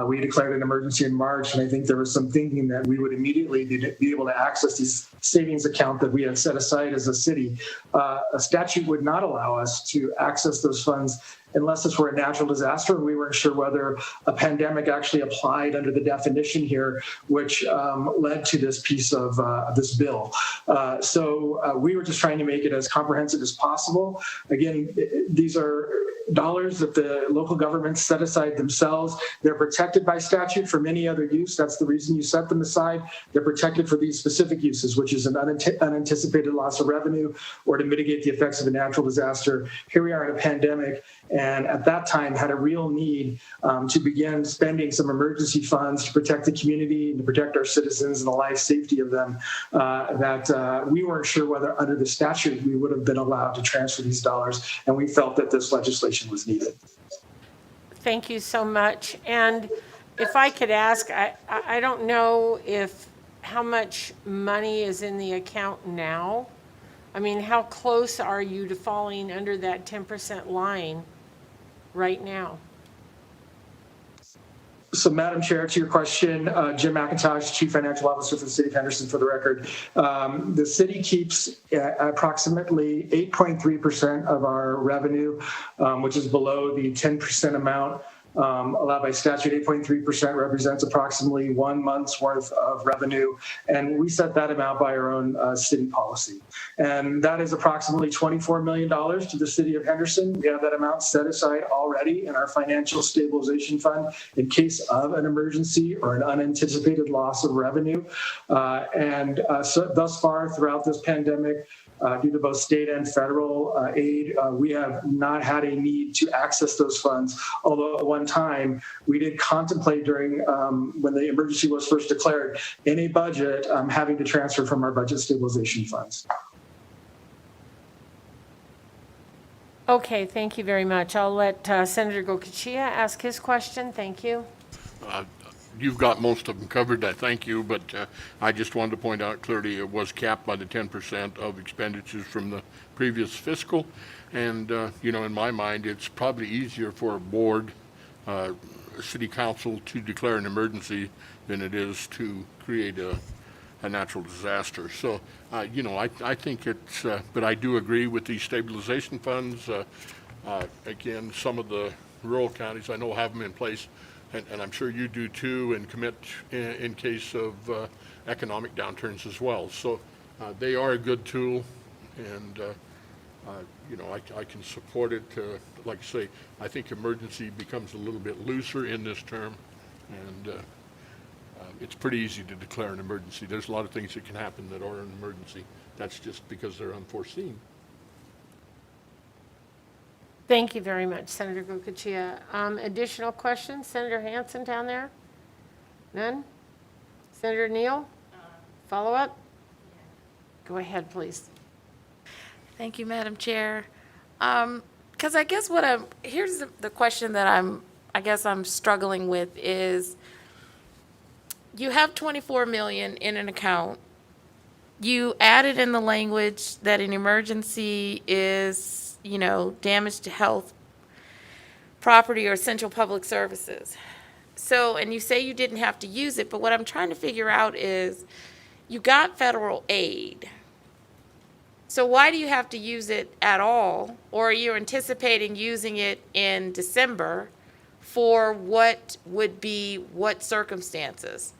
we declared an emergency in March, and I think there was some thinking that we would immediately be able to access these savings account that we had set aside as a city. A statute would not allow us to access those funds unless this were a natural disaster, and we weren't sure whether a pandemic actually applied under the definition here, which led to this piece of this bill. So we were just trying to make it as comprehensive as possible. Again, these are dollars that the local governments set aside themselves. They're protected by statute for many other use. That's the reason you set them aside. They're protected for these specific uses, which is an unanticipated loss of revenue or to mitigate the effects of a natural disaster. Here we are in a pandemic, and at that time had a real need to begin spending some emergency funds to protect the community and to protect our citizens and the life safety of them, that we weren't sure whether under the statute we would have been allowed to transfer these dollars, and we felt that this legislation was needed. Thank you so much. And if I could ask, I don't know how much money is in the account now. I mean, how close are you to falling under that 10% line right now? So, Madam Chair, to your question, Jim McIntosh, Chief Financial Officer for the City of Henderson, for the record. The city keeps approximately 8.3% of our revenue, which is below the 10% amount allowed by statute. 8.3% represents approximately 1 month's worth of revenue, and we set that amount by our own city policy. And that is approximately $24 million to the City of Henderson. We have that amount set aside already in our financial stabilization fund in case of an emergency or an unanticipated loss of revenue. So thus far throughout this pandemic, due to both state and federal aid, we have not had a need to access those funds. Although at one time we did contemplate during when the emergency was first declared in a budget having to transfer from our budget stabilization funds. Okay, thank you very much. I'll let Senator Goicoechea ask his question. Thank you. You've got most of them covered, I thank you, but I just wanted to point out clearly it was capped by the 10% of expenditures from the previous fiscal. And, in my mind, it's probably easier for a board, city council to declare an emergency than it is to create a natural disaster. So, I think it's, but I do agree with these stabilization funds. Again, some of the rural counties I know have them in place, and I'm sure you do too, and commit in case of economic downturns as well. So they are a good tool, and I can support it. Like I say, I think emergency becomes a little bit looser in this term, and it's pretty easy to declare an emergency. There's a lot of things that can happen that are an emergency. That's just because they're unforeseen. Thank you very much, Senator Gocochea. Additional questions? Senator Hansen down there? None? Senator Neal? Follow up? Go ahead, please. Thank you, Madam Chair. Because I guess here's the question that I'm struggling with is, you have 24 million in an account. You added in the language that an emergency is, damage to health, property, or essential public services. So, and you say you didn't have to use it, but what I'm trying to figure out is, you got federal aid. So why do you have to use it at all? Or are you anticipating using it in December for what would be what circumstances?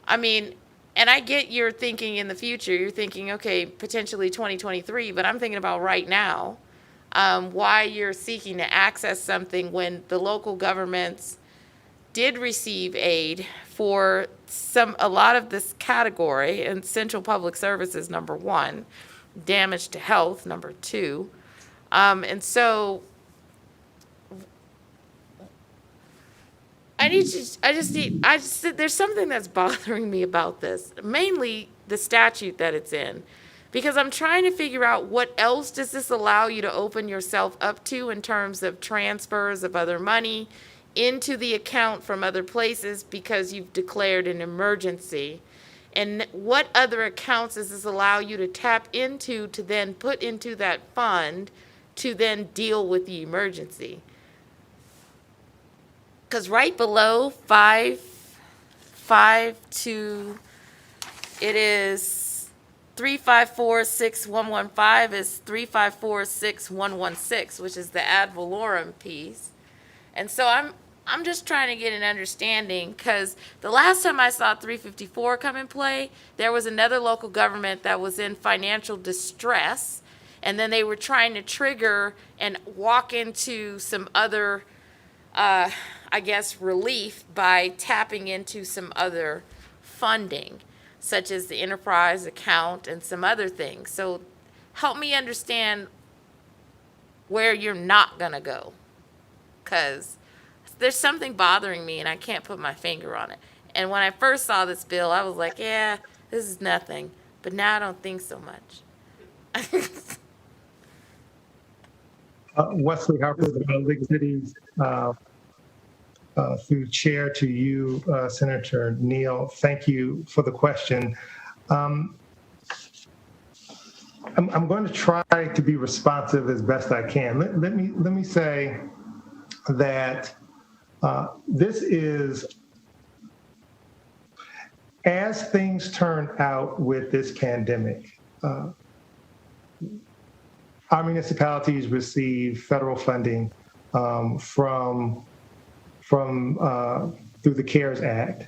I mean, and I get you're thinking in the future, you're thinking, okay, potentially 2023, but I'm thinking about right now, why you're seeking to access something when the local governments did receive aid for a lot of this category, and essential public services, number one, damage to health, number two. And so there's something that's bothering me about this, mainly the statute that it's in, because I'm trying to figure out what else does this allow you to open yourself up to in terms of transfers of other money into the account from other places because you've declared an emergency. And what other accounts does this allow you to tap into to then put into that fund to then deal with the emergency? Because right below 552, it is 3546115 is 3546116, which is the ad valorem piece. And so I'm just trying to get an understanding, because the last time I saw 354 come in play, there was another local government that was in financial distress, and then they were trying to trigger and walk into some other, relief by tapping into some other funding, such as the enterprise account and some other things. So help me understand where you're not going to go, because there's something bothering me and I can't put my finger on it. And when I first saw this bill, I was like, yeah, this is nothing. But now I don't think so much. Wesley Harper, the League of Cities, through chair to you, Senator Neal, thank you for the question. I'm going to try to be responsive as best I can. Let me say that this is, as things turn out with this pandemic, our municipalities receive federal funding through the CARES Act.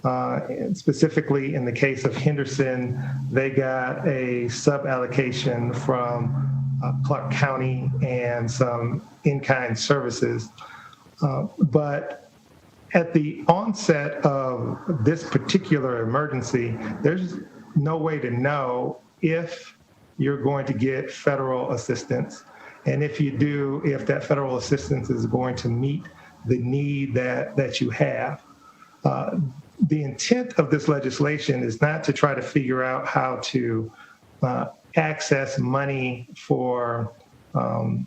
And specifically in the case of Henderson, they got a sub-allocation from Clark County and some in-kind services. But at the onset of this particular emergency, there's no way to know if you're going to get federal assistance. And if you do, if that federal assistance is going to meet the need that you have. The intent of this legislation is not to try to figure out how to access money for an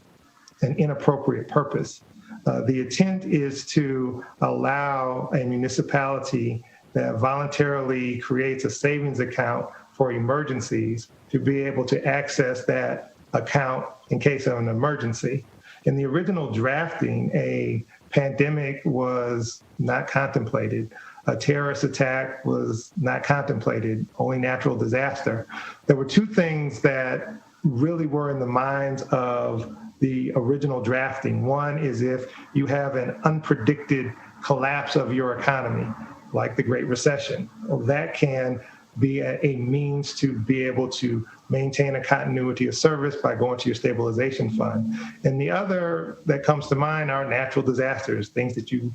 inappropriate purpose. The intent is to allow a municipality that voluntarily creates a savings account for emergencies to be able to access that account in case of an emergency. In the original drafting, a pandemic was not contemplated. A terrorist attack was not contemplated, only natural disaster. There were two things that really were in the minds of the original drafting. One is if you have an unpredicted collapse of your economy, like the Great Recession, that can be a means to be able to maintain a continuity of service by going to your Stabilization Fund. And the other that comes to mind are natural disasters, things that you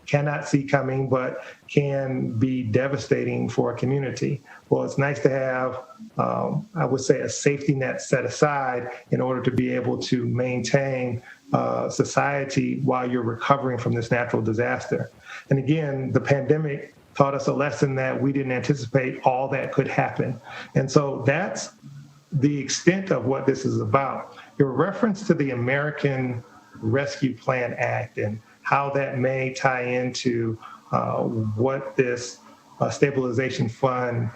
cannot see coming, but can be devastating for a community. Well, it's nice to have, I would say, a safety net set aside in order to be able to maintain society while you're recovering from this natural disaster. And again, the pandemic taught us a lesson that we didn't anticipate all that could happen. And so that's the extent of what this is about. Your reference to the American Rescue Plan Act and how that may tie into what this stabilization fund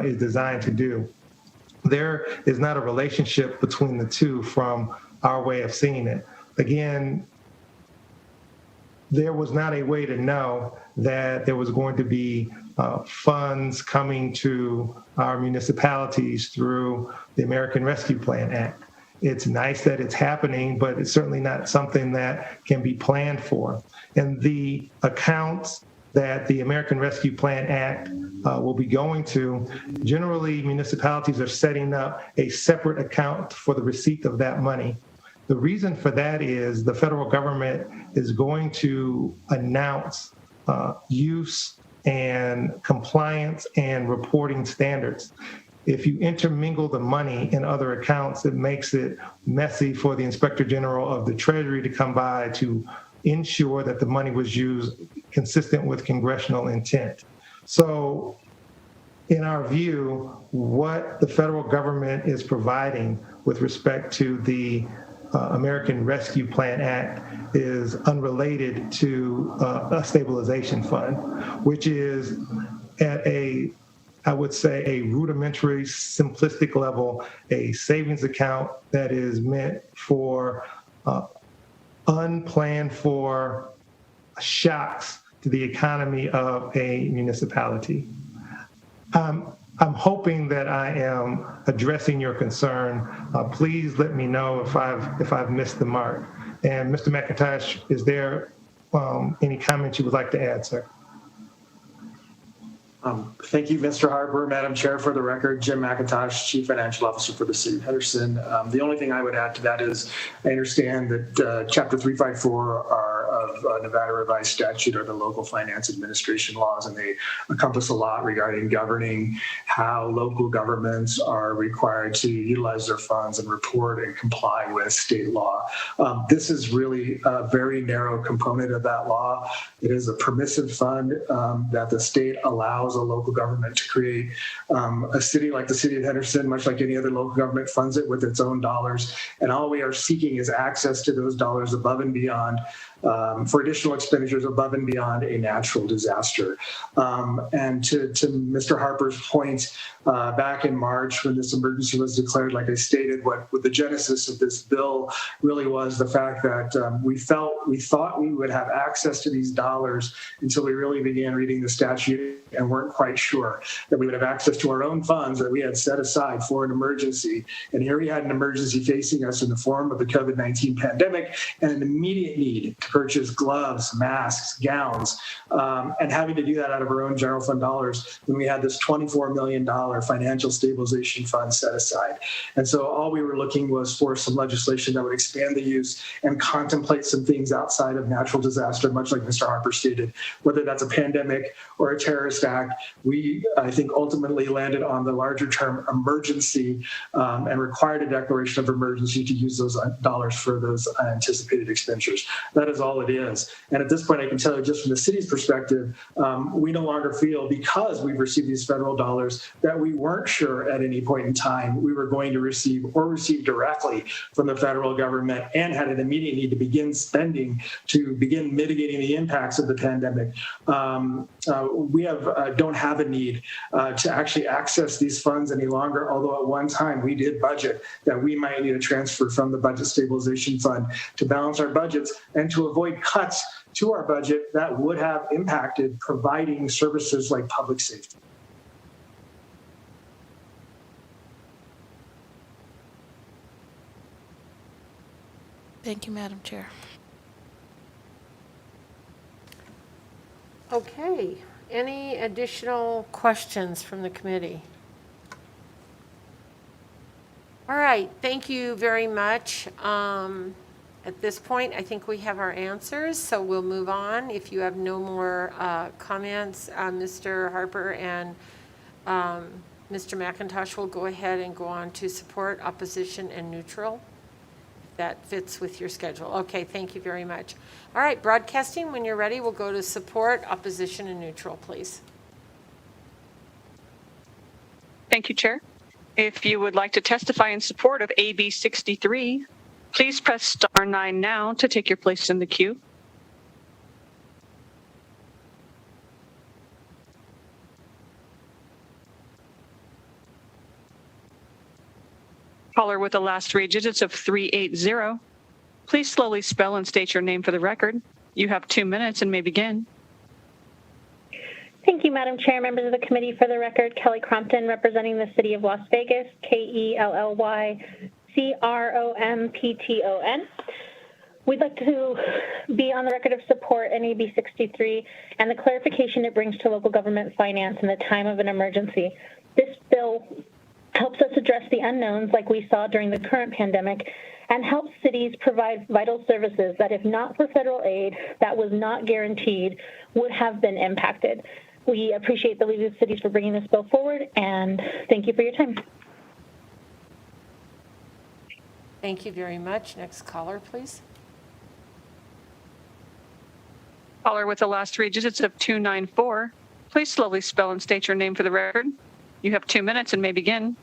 is designed to do. There is not a relationship between the two from our way of seeing it. Again, there was not a way to know that there was going to be funds coming to our municipalities through the American Rescue Plan Act. It's nice that it's happening, but it's certainly not something that can be planned for. And the accounts that the American Rescue Plan Act will be going to, generally municipalities are setting up a separate account for the receipt of that money. The reason for that is the federal government is going to announce use and compliance and reporting standards. If you intermingle the money in other accounts, it makes it messy for the Inspector General of the Treasury to come by to ensure that the money was used consistent with congressional intent. So in our view, what the federal government is providing with respect to the American Rescue Plan Act is unrelated to a stabilization fund, which is at I would say, a rudimentary, simplistic level, a savings account that is meant for unplanned for shocks to the economy of a municipality. I'm hoping that I am addressing your concern. Please let me know if I've missed the mark. And Mr. McIntosh, is there any comments you would like to add, sir? Thank you, Mr. Harper. Madam Chair, for the record, Jim McIntosh, Chief Financial Officer for the City of Henderson. The only thing I would add to that is I understand that Chapter 354 of Nevada Revised Statute are the local finance administration laws, and they encompass a lot regarding governing how local governments are required to utilize their funds and report and comply with state law. This is really a very narrow component of that law. It is a permissive fund that the state allows a local government to create. A city like the City of Henderson, much like any other local government, funds it with its own dollars. And all we are seeking is access to those dollars above and beyond for additional expenditures above and beyond a natural disaster. And to Mr. Harper's point, back in March when this emergency was declared, like I stated, what the genesis of this bill really was the fact that we thought we would have access to these dollars until we really began reading the statute and weren't quite sure that we would have access to our own funds that we had set aside for an emergency. And here we had an emergency facing us in the form of the COVID-19 pandemic and an immediate need to purchase gloves, masks, gowns, and having to do that out of our own general fund dollars when we had this $24 million financial stabilization fund set aside. And so all we were looking was for some legislation that would expand the use and contemplate some things outside of natural disaster, much like Mr. Harper stated, whether that's a pandemic or a terrorist act. We, I think, ultimately landed on the larger term emergency and required a declaration of emergency to use those dollars for those anticipated expenditures. That is all it is. And at this point, I can tell you just from the city's perspective, we no longer feel, because we've received these federal dollars, that we weren't sure at any point in time we were going to receive or receive directly from the federal government and had an immediate need to begin spending to begin mitigating the impacts of the pandemic. We don't have a need to actually access these funds any longer, although at one time we did budget that we might need a transfer from the Budget Stabilization Fund to balance our budgets and to avoid cuts to our budget that would have impacted providing services like public safety. Thank you, Madam Chair. Okay, any additional questions from the committee? All right, thank you very much. At this point, I think we have our answers, so we'll move on. If you have no more comments, Mr. Harper and Mr. McIntosh will go ahead and go on to support, opposition, and neutral. that fits with your schedule. Okay, thank you very much. All right, broadcasting, when you're ready, we'll go to support, opposition, and neutral, please. Thank you, Chair. If you would like to testify in support of AB 63, please press star 9 now to take your place in the queue. Caller with the last three digits of 380. Please slowly spell and state your name for the record. You have 2 minutes and may begin. Thank you, Madam Chair, members of the committee. For the record, Kelly Crompton, representing the City of Las Vegas, KELLYCROMPTON. We'd like to be on the record of support in AB 63 and the clarification it brings to local government finance in the time of an emergency. This bill helps us address the unknowns like we saw during the current pandemic and helps cities provide vital services that, if not for federal aid that was not guaranteed, would have been impacted. We appreciate the League of Cities for bringing this bill forward, and thank you for your time. Thank you very much. Next caller, please. Caller with the last three digits of 294. Please slowly spell and state your name for the record. You have 2 minutes and may begin.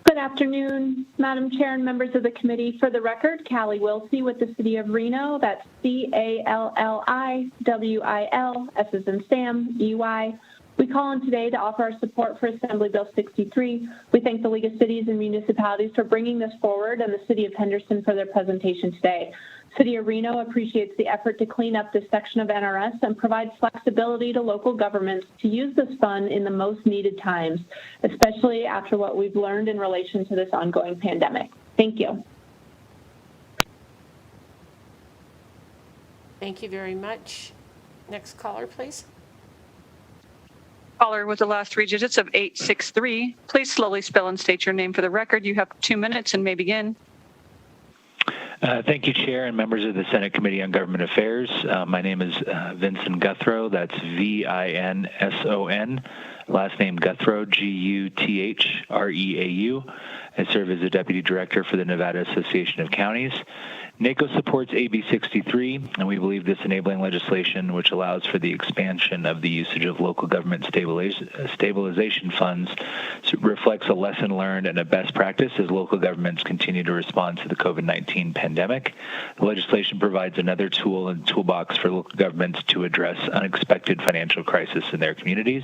Good afternoon, Madam Chair and members of the committee. For the record, Callie Wilsey with the City of Reno. That's CALLIWIL, S as in Sam, EY. We call on today to offer our support for Assembly Bill 63. We thank the League of Cities and Municipalities for bringing this forward and the City of Henderson for their presentation today. City of Reno appreciates the effort to clean up this section of NRS and provides flexibility to local governments to use this fund in the most needed times, especially after what we've learned in relation to this ongoing pandemic. Thank you. Thank you very much. Next caller, please. Caller with the last three digits of 863. Please slowly spell and state your name for the record. You have 2 minutes and may begin. Thank you, Chair and members of the Senate Committee on Government Affairs. My name is Vincent Guthrow. That's VINSON. Last name Guthrow, GUTHREAU. I serve as the Deputy Director for the Nevada Association of Counties. NACO supports AB 63, and we believe this enabling legislation, which allows for the expansion of the usage of local government stabilization funds, reflects a lesson learned and a best practice as local governments continue to respond to the COVID-19 pandemic. The legislation provides another tool in the toolbox for local governments to address unexpected financial crisis in their communities,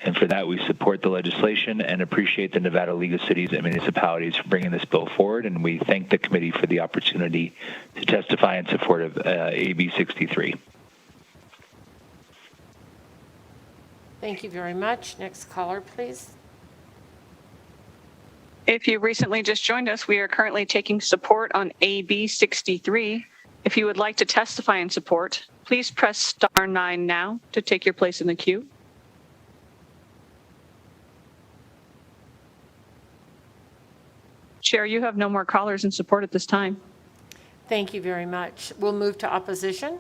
and for that we support the legislation and appreciate the Nevada League of Cities and Municipalities for bringing this bill forward, and we thank the committee for the opportunity to testify in support of AB 63. Thank you very much. Next caller, please. If you recently just joined us, we are currently taking support on AB 63. If you would like to testify in support, please press star 9 now to take your place in the queue. Chair, you have no more callers in support at this time. Thank you very much. We'll move to opposition.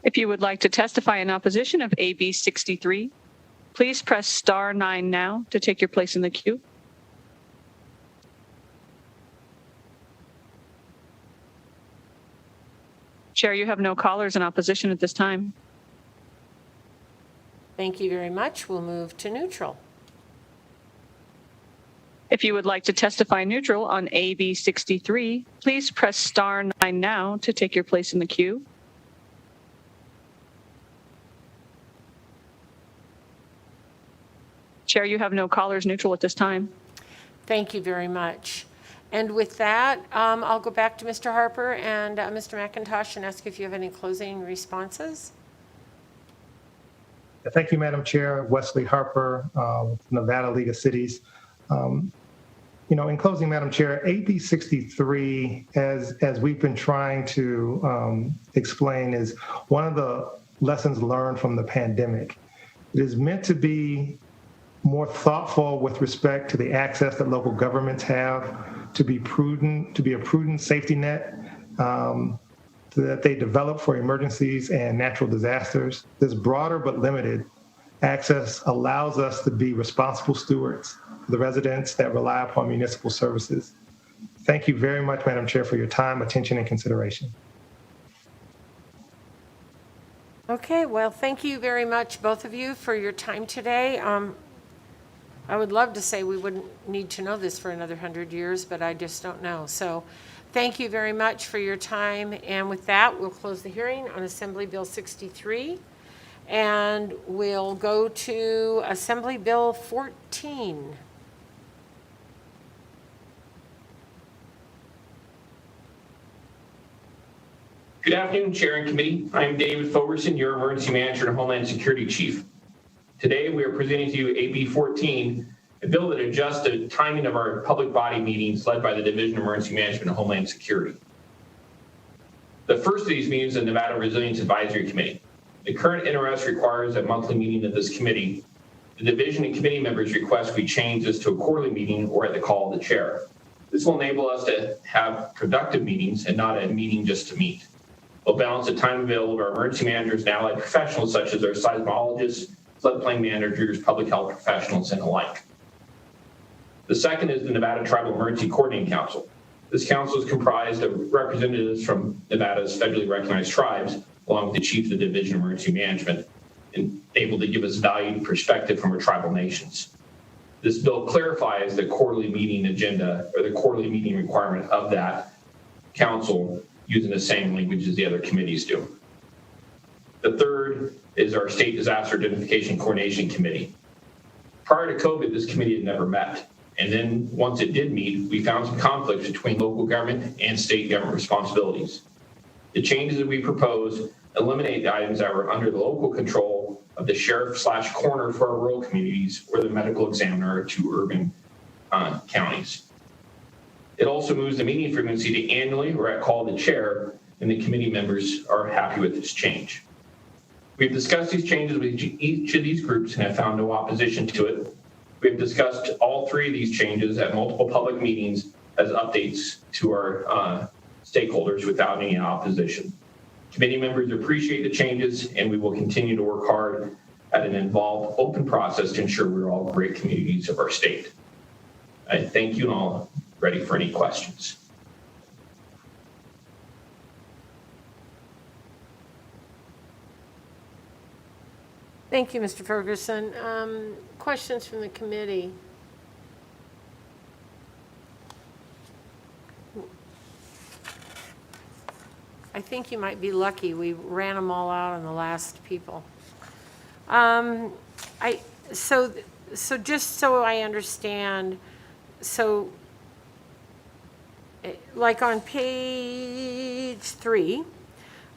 If you would like to testify in opposition of AB 63, please press star 9 now to take your place in the queue. Chair, you have no callers in opposition at this time. Thank you very much. We'll move to neutral. If you would like to testify neutral on AB 63, please press star 9 now to take your place in the queue. Chair, you have no callers neutral at this time. Thank you very much. And with that, I'll go back to Mr. Harper and Mr. McIntosh and ask if you have any closing responses. Thank you, Madam Chair. Wesley Harper, with Nevada League of Cities. In closing, Madam Chair, AB 63, as we've been trying to explain, is one of the lessons learned from the pandemic. It is meant to be more thoughtful with respect to the access that local governments have, to be prudent, to be a prudent safety net that they develop for emergencies and natural disasters. This broader but limited access allows us to be responsible stewards for the residents that rely upon municipal services. Thank you very much, Madam Chair, for your time, attention, and consideration. Okay, well, thank you very much, both of you, for your time today. I would love to say we wouldn't need to know this for another 100 years, but I just don't know. So thank you very much for your time. And with that, we'll close the hearing on Assembly Bill 63. And we'll go to Assembly Bill 14. Good afternoon, Chair and Committee. I'm David Fogerson, your Emergency Manager and Homeland Security Chief. Today, we are presenting to you AB 14, a bill that adjusts the timing of our public body meetings led by the Division of Emergency Management and Homeland Security. The first of these meetings is the Nevada Resilience Advisory Committee. The current NRS requires a monthly meeting of this committee. The division and committee members request we change this to a quarterly meeting or at the call of the chair. This will enable us to have productive meetings and not a meeting just to meet. We'll balance the time available of our emergency managers and allied professionals such as our seismologists, floodplain managers, public health professionals, and the like. The second is the Nevada Tribal Emergency Coordinating Council. This council is comprised of representatives from Nevada's federally recognized tribes, along with the chief of the Division of Emergency Management, and able to give us valued perspective from our tribal nations. This bill clarifies the quarterly meeting agenda or the quarterly meeting requirement of that council using the same language as the other committees do. The third is our State Disaster Identification Coordination Committee. Prior to COVID, this committee had never met. And then once it did meet, we found some conflicts between local government and state government responsibilities. The changes that we propose eliminate the items that were under the local control of the sheriff/coroner for our rural communities or the medical examiner to urban counties. It also moves the meeting frequency to annually or at call of the chair, and the committee members are happy with this change. We've discussed these changes with each of these groups and have found no opposition to it. We have discussed all three of these changes at multiple public meetings as updates to our stakeholders without any opposition. Committee members appreciate the changes, and we will continue to work hard at an involved, open process to ensure we're all great communities of our state. I thank you, and all ready for any questions. Thank you, Mr. Ferguson. Questions from the committee? I think you might be lucky. We ran them all out on the last people. So just so I understand, so like on page 3,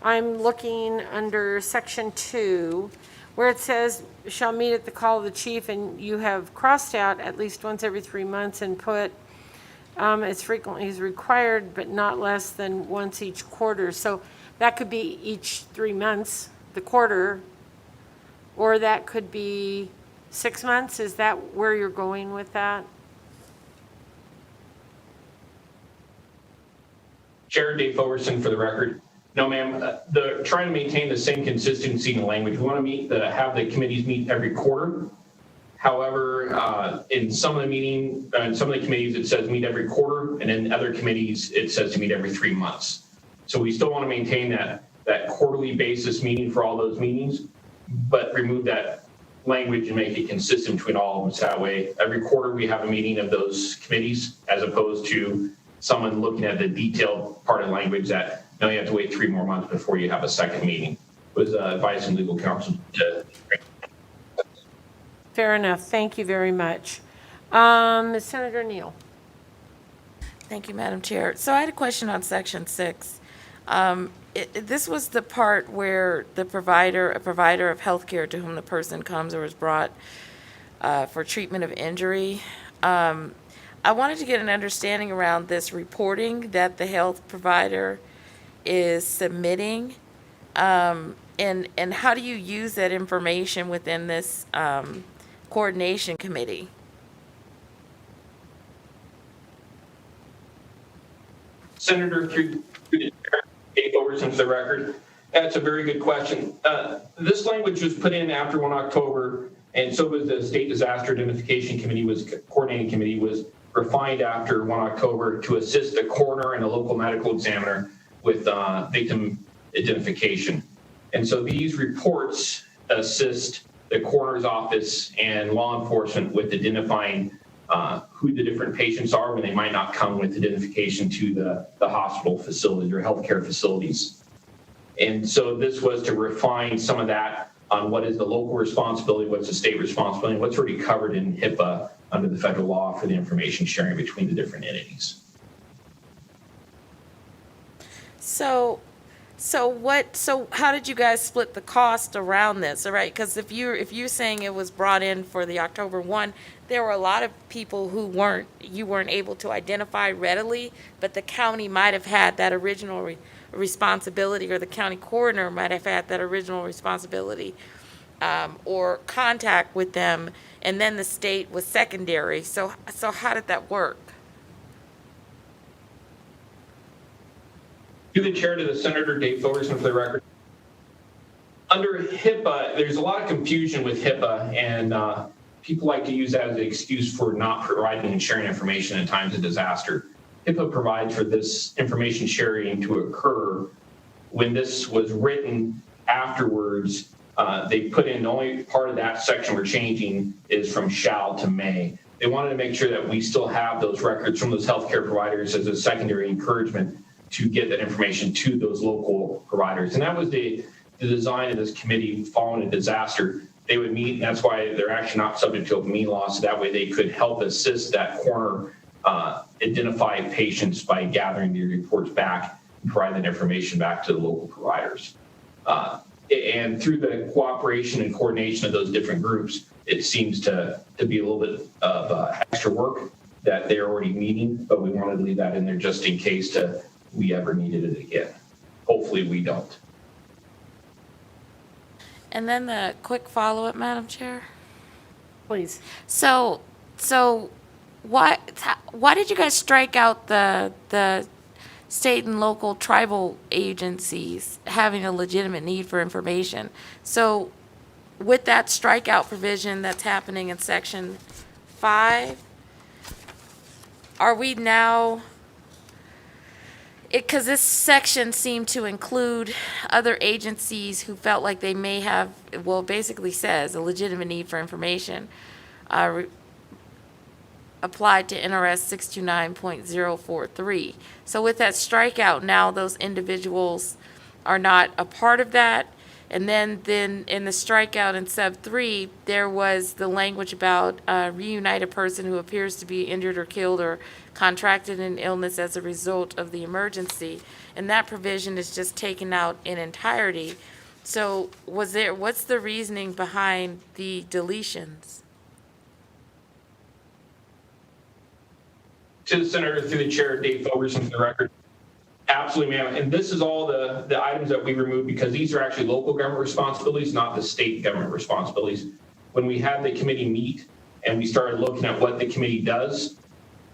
I'm looking under section 2, where it says, shall meet at the call of the chief, and you have crossed out at least once every 3 months and put as frequently as required, but not less than once each quarter. So that could be each 3 months, the quarter, or that could be 6 months. Is that where you're going with that? Chair Dave Fogerson for the record. No, ma'am. Trying to maintain the same consistency in the language. We want to have the committees meet every quarter. However, in some of the committees, it says meet every quarter, and in other committees, it says to meet every 3 months. So we still want to maintain that quarterly basis meeting for all those meetings, but remove that language and make it consistent between all of them. So that way, every quarter we have a meeting of those committees, as opposed to someone looking at the detailed part of the language that now you have to wait 3 more months before you have a second meeting. Was advising legal counsel to. Fair enough. Thank you very much. Senator Neal. Thank you, Madam Chair. So I had a question on section 6. This was the part where a provider of health care to whom the person comes or is brought for treatment of injury. I wanted to get an understanding around this reporting that the health provider is submitting, and how do you use that information within this coordination committee? Senator, through the Dave Fogerson for the record, that's a very good question. This language was put in after 1 October, and so was the State Disaster Identification Committee, coordinating committee was refined after 1 October to assist the coroner and a local medical examiner with victim identification. And so these reports assist the coroner's office and law enforcement with identifying who the different patients are when they might not come with identification to the hospital facilities or healthcare facilities. And so this was to refine some of that on what is the local responsibility, what's the state responsibility, and what's already covered in HIPAA under the federal law for the information sharing between the different entities. So how did you guys split the cost around this? All right, because if you're saying it was brought in for the October 1, there were a lot of people who you weren't able to identify readily, but the county might have had that original responsibility, or the county coroner might have had that original responsibility, or contact with them, and then the state was secondary. So how did that work? Through the chair to the Senator Dave Fullerton for the record. Under HIPAA, there's a lot of confusion with HIPAA, and people like to use that as an excuse for not providing and sharing information in times of disaster. HIPAA provides for this information sharing to occur. When this was written afterwards, they put in the only part of that section we're changing is from shall to may. They wanted to make sure that we still have those records from those healthcare providers as a secondary encouragement to get that information to those local providers. And that was the design of this committee following a disaster. They would meet, and that's why they're actually not subject to open meeting law, so that way they could help assist that coroner identify patients by gathering the reports back and provide that information back to the local providers. And through the cooperation and coordination of those different groups, it seems to be a little bit of extra work that they're already meeting, but we wanted to leave that in there just in case we ever needed it again. Hopefully we don't. And then the quick follow-up, Madam Chair. Please. So why did you guys strike out the state and local tribal agencies having a legitimate need for information? So with that strikeout provision that's happening in Section 5, are we now, because this section seemed to include other agencies who felt like they may have, well, it basically says a legitimate need for information applied to NRS 629.043. So with that strikeout, now those individuals are not a part of that. And then in the strikeout in sub 3, there was the language about reunite a person who appears to be injured or killed or contracted an illness as a result of the emergency. And that provision is just taken out in entirety. So what's the reasoning behind the deletions? To the Senator, through the chair, Dave Fullerton for the record. Absolutely, ma'am. And this is all the items that we removed because these are actually local government responsibilities, not the state government responsibilities. When we had the committee meet and we started looking at what the committee does,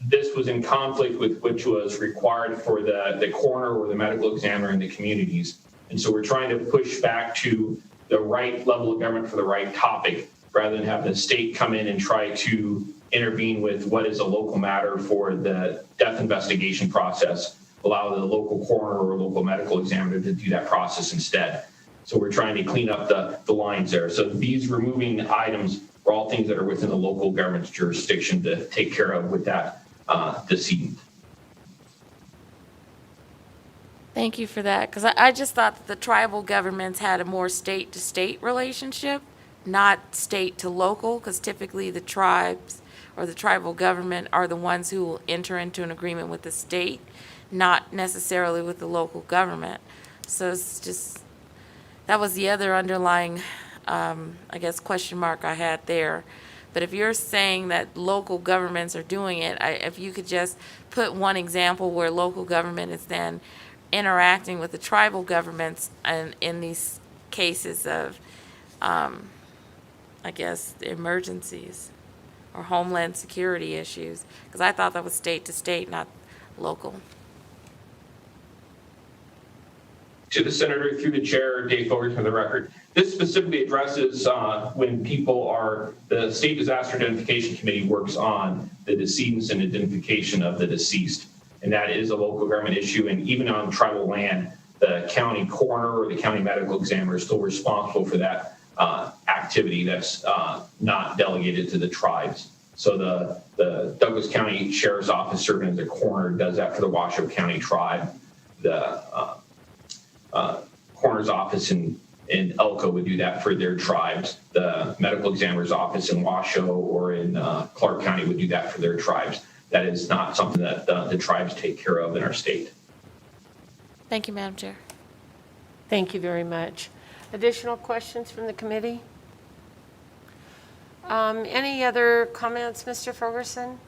this was in conflict with which was required for the coroner or the medical examiner in the communities. And so we're trying to push back to the right level of government for the right topic rather than have the state come in and try to intervene with what is a local matter for the death investigation process, allow the local coroner or local medical examiner to do that process instead. So we're trying to clean up the lines there. So these removing items are all things that are within the local government's jurisdiction to take care of with that decedent. Thank you for that, because I just thought that the tribal governments had a more state-to-state relationship, not state to local, because typically the tribes or the tribal government are the ones who will enter into an agreement with the state, not necessarily with the local government. So it's just, that was the other underlying, I guess, question mark I had there. But if you're saying that local governments are doing it, if you could just put one example where local government is then interacting with the tribal governments and in these cases of, I guess, emergencies or homeland security issues, because I thought that was state to state, not local. to the senator through the chair, Dave Fogarty, for the record. This specifically addresses when the State Disaster Identification Committee works on the decedents and identification of the deceased. And that is a local government issue. And even on tribal land, the county coroner or the county medical examiner is still responsible for that activity that's not delegated to the tribes. So the Douglas County Sheriff's Office, serving as a coroner, does that for the Washoe County tribe. The coroner's office in Elko would do that for their tribes. The medical examiner's office in Washoe or in Clark County would do that for their tribes. That is not something that the tribes take care of in our state. Thank you, Madam Chair. Thank you very much. Additional questions from the committee? Any other comments, Mr. Ferguson?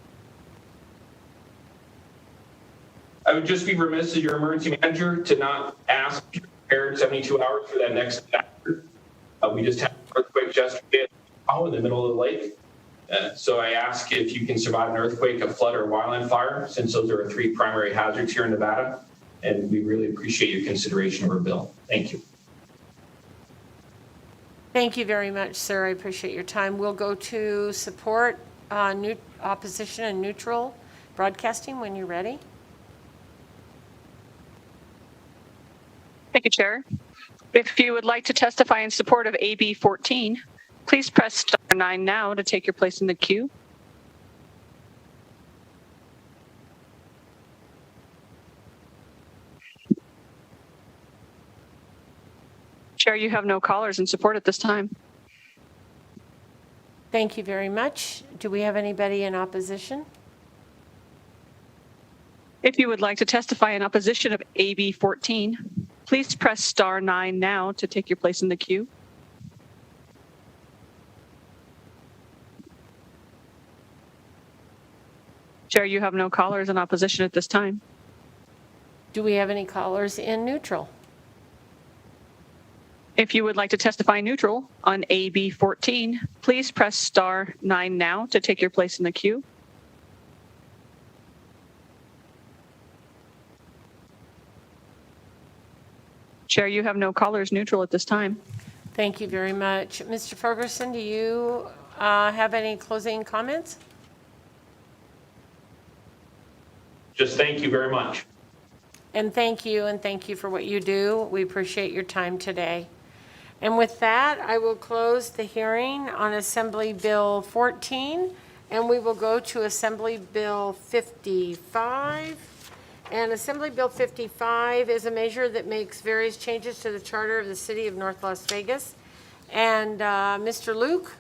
I would just be remiss as your emergency manager to not ask if you're prepared 72 hours for that next disaster. We just had an earthquake yesterday in the middle of the lake. So I ask if you can survive an earthquake, a flood, or a wildland fire, since those are 3 primary hazards here in Nevada. And we really appreciate your consideration of our bill. Thank you. Thank you very much, sir. I appreciate your time. We'll go to support, opposition, and neutral broadcasting when you're ready. Thank you, Chair. If you would like to testify in support of AB 14, please press star 9 now to take your place in the queue. Chair, you have no callers in support at this time. Thank you very much. Do we have anybody in opposition? If you would like to testify in opposition of AB 14, please press star 9 now to take your place in the queue. Chair, you have no callers in opposition at this time. Do we have any callers in neutral? If you would like to testify neutral on AB 14, please press star 9 now to take your place in the queue. Chair, you have no callers neutral at this time. Thank you very much. Mr. Ferguson, do you have any closing comments? Just thank you very much. And thank you for what you do. We appreciate your time today. And with that, I will close the hearing on Assembly Bill 14, and we will go to Assembly Bill 55. And Assembly Bill 55 is a measure that makes various changes to the charter of the City of North Las Vegas. And Mr. Luke,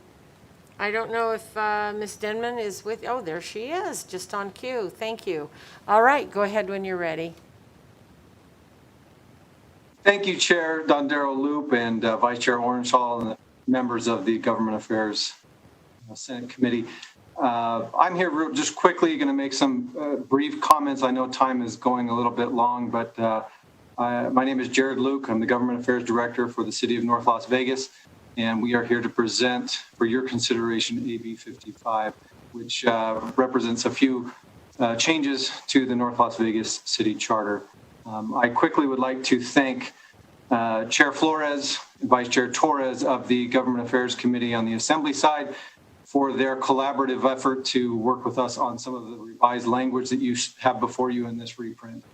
I don't know if Ms. Denman is with, oh, there she is, just on cue. Thank you. All right, go ahead when you're ready. Thank you, Chair Dondero Loop and Vice Chair Orenshall and the members of the Government Affairs Senate Committee. I'm here just quickly going to make some brief comments. I know time is going a little bit long, but my name is Jared Luke. I'm the Government Affairs Director for the City of North Las Vegas, and we are here to present for your consideration AB 55, which represents a few changes to the North Las Vegas City Charter. I quickly would like to thank Chair Flores and Vice Chair Torres of the Government Affairs Committee on the Assembly side for their collaborative effort to work with us on some of the revised language that you have before you in this reprint.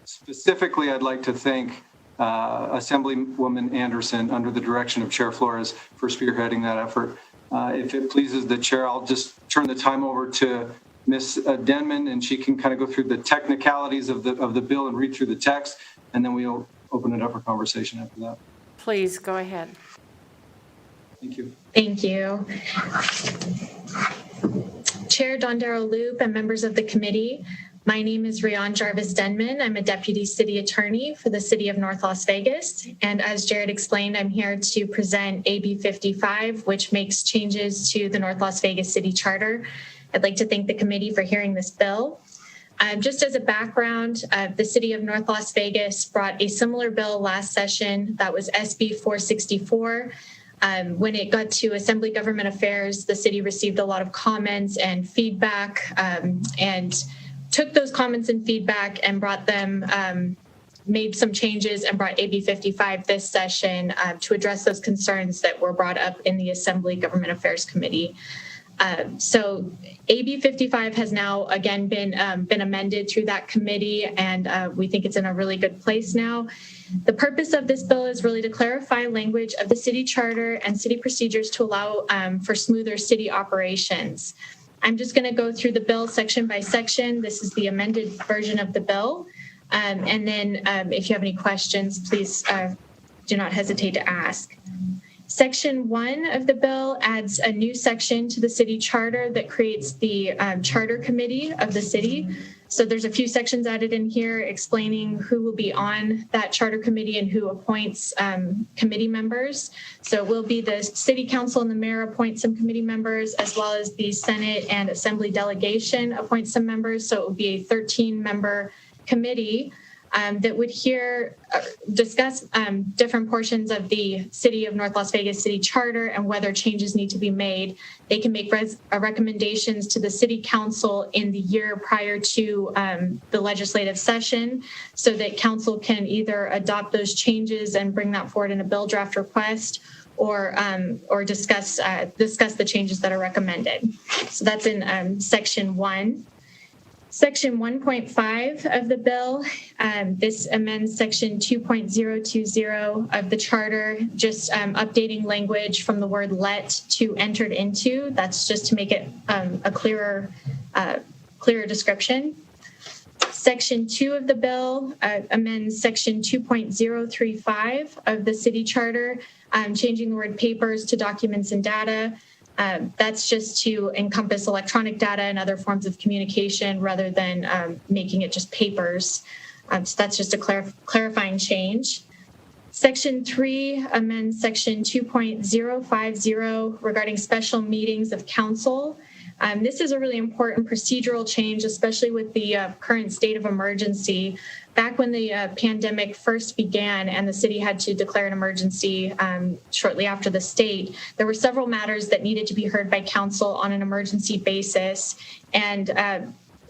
Specifically, I'd like to thank Assemblywoman Anderson under the direction of Chair Flores for spearheading that effort. If it pleases the chair, I'll just turn the time over to Ms. Denman, and she can kind of go through the technicalities of the bill and read through the text, and then we'll open it up for conversation after that. Please go ahead. Thank you. Thank you. Chair Dondero Loop and members of the committee, my name is Rian Jarvis Denman. I'm a deputy city attorney for the City of North Las Vegas. And as Jared explained, I'm here to present AB 55, which makes changes to the North Las Vegas City Charter. I'd like to thank the committee for hearing this bill. Just as a background, the City of North Las Vegas brought a similar bill last session. That was SB 464. When it got to Assembly Government Affairs, the city received a lot of comments and feedback and took those comments and feedback and brought them made some changes and brought AB 55 this session to address those concerns that were brought up in the Assembly Government Affairs Committee. So AB 55 has now again been amended through that committee, and we think it's in a really good place now. The purpose of this bill is really to clarify language of the city charter and city procedures to allow for smoother city operations. I'm just going to go through the bill section by section. This is the amended version of the bill. And then if you have any questions, please do not hesitate to ask. Section 1 of the bill adds a new section to the city charter that creates the charter committee of the city. So there's a few sections added in here explaining who will be on that charter committee and who appoints committee members. So it will be the city council and the mayor appoint some committee members, as well as the Senate and Assembly delegation appoint some members. So it will be a 13-member committee that would discuss different portions of the City of North Las Vegas City Charter and whether changes need to be made. They can make recommendations to the City Council in the year prior to the legislative session, so that Council can either adopt those changes and bring that forward in a bill draft request, or discuss the changes that are recommended. So that's in Section 1. Section 1.5 of the bill, this amends Section 2.020 of the charter, just updating language from the word let to entered into. That's just to make it a clearer description. Section 2 of the bill amends Section 2.035 of the city charter, changing the word papers to documents and data. That's just to encompass electronic data and other forms of communication rather than making it just papers. So that's just a clarifying change. Section 3 amends Section 2.050 regarding special meetings of council. This is a really important procedural change, especially with the current state of emergency. Back when the pandemic first began and the city had to declare an emergency shortly after the state, there were several matters that needed to be heard by council on an emergency basis. And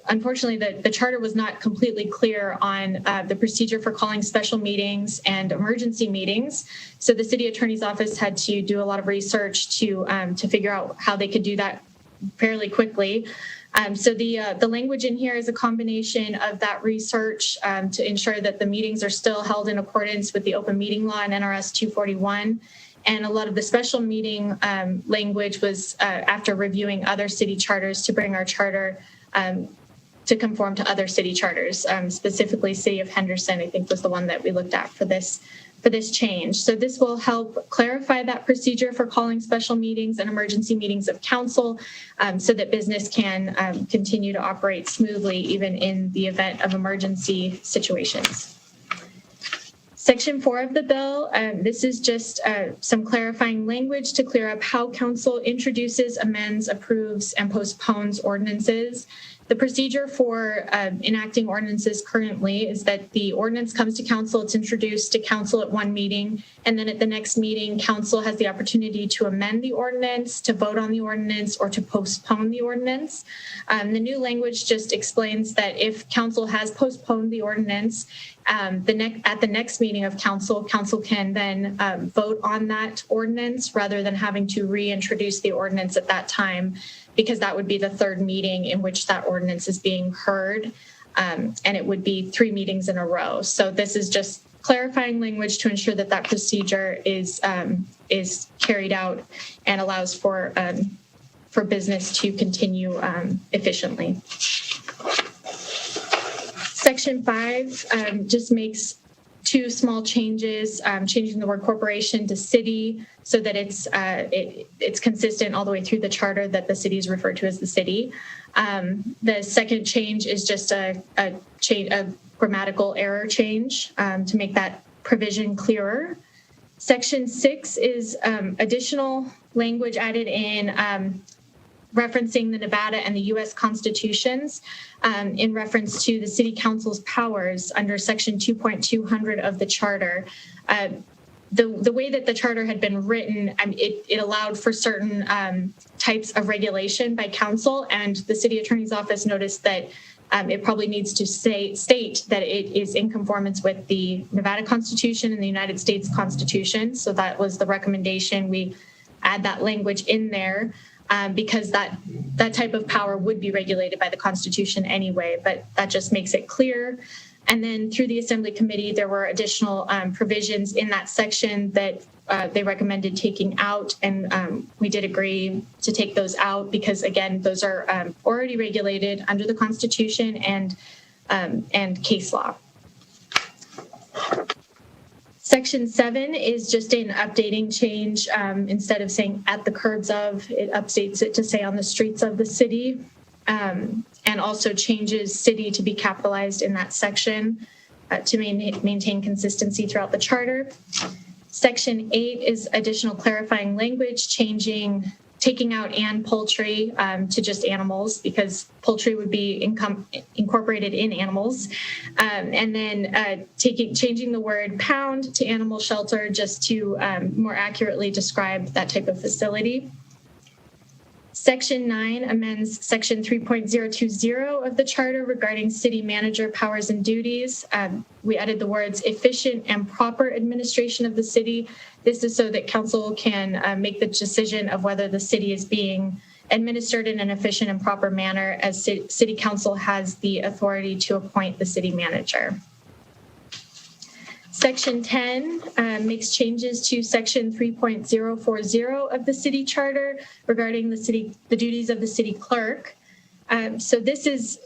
unfortunately, the charter was not completely clear on the procedure for calling special meetings and emergency meetings. So the city attorney's office had to do a lot of research to figure out how they could do that fairly quickly. So the language in here is a combination of that research to ensure that the meetings are still held in accordance with the open meeting law and NRS 241. And a lot of the special meeting language was after reviewing other city charters to bring our charter to conform to other city charters, specifically City of Henderson, I think was the one that we looked at for this change. So this will help clarify that procedure for calling special meetings and emergency meetings of council so that business can continue to operate smoothly even in the event of emergency situations. Section 4 of the bill, this is just some clarifying language to clear up how council introduces, amends, approves, and postpones ordinances. The procedure for enacting ordinances currently is that the ordinance comes to council, it's introduced to council at one meeting, and then at the next meeting, council has the opportunity to amend the ordinance, to vote on the ordinance, or to postpone the ordinance. The new language just explains that if council has postponed the ordinance, at the next meeting of council can then vote on that ordinance rather than having to reintroduce the ordinance at that time, because that would be the third meeting in which that ordinance is being heard, and it would be 3 meetings in a row. So this is just clarifying language to ensure that that procedure is carried out and allows for business to continue efficiently. Section 5 just makes 2 small changes, changing the word corporation to city so that it's consistent all the way through the charter that the city is referred to as the city. The second change is just a grammatical error change to make that provision clearer. Section 6 is additional language added in referencing the Nevada and the U.S. constitutions in reference to the city council's powers under section 2.200 of the charter. The way that the charter had been written, it allowed for certain types of regulation by council, and the city attorney's office noticed that it probably needs to state that it is in conformance with the Nevada Constitution and the United States Constitution. So that was the recommendation. We add that language in there because that type of power would be regulated by the Constitution anyway, but that just makes it clear. And then through the Assembly Committee, there were additional provisions in that section that they recommended taking out, and we did agree to take those out because, again, those are already regulated under the Constitution and case law. Section 7 is just an updating change. Instead of saying at the curbs of, it updates it to say on the streets of the city, and also changes city to be capitalized in that section to maintain consistency throughout the charter. Section 8 is additional clarifying language, taking out "and poultry" to just animals, because poultry would be incorporated in animals. And then changing the word "pound" to "animal shelter" just to more accurately describe that type of facility. Section 9 amends Section 3.020 of the Charter regarding city manager powers and duties. We added the words "efficient and proper administration of the city." This is so that council can make the decision of whether the city is being administered in an efficient and proper manner, as city council has the authority to appoint the city manager. Section 10 makes changes to Section 3.040 of the city charter regarding the duties of the city clerk. So this is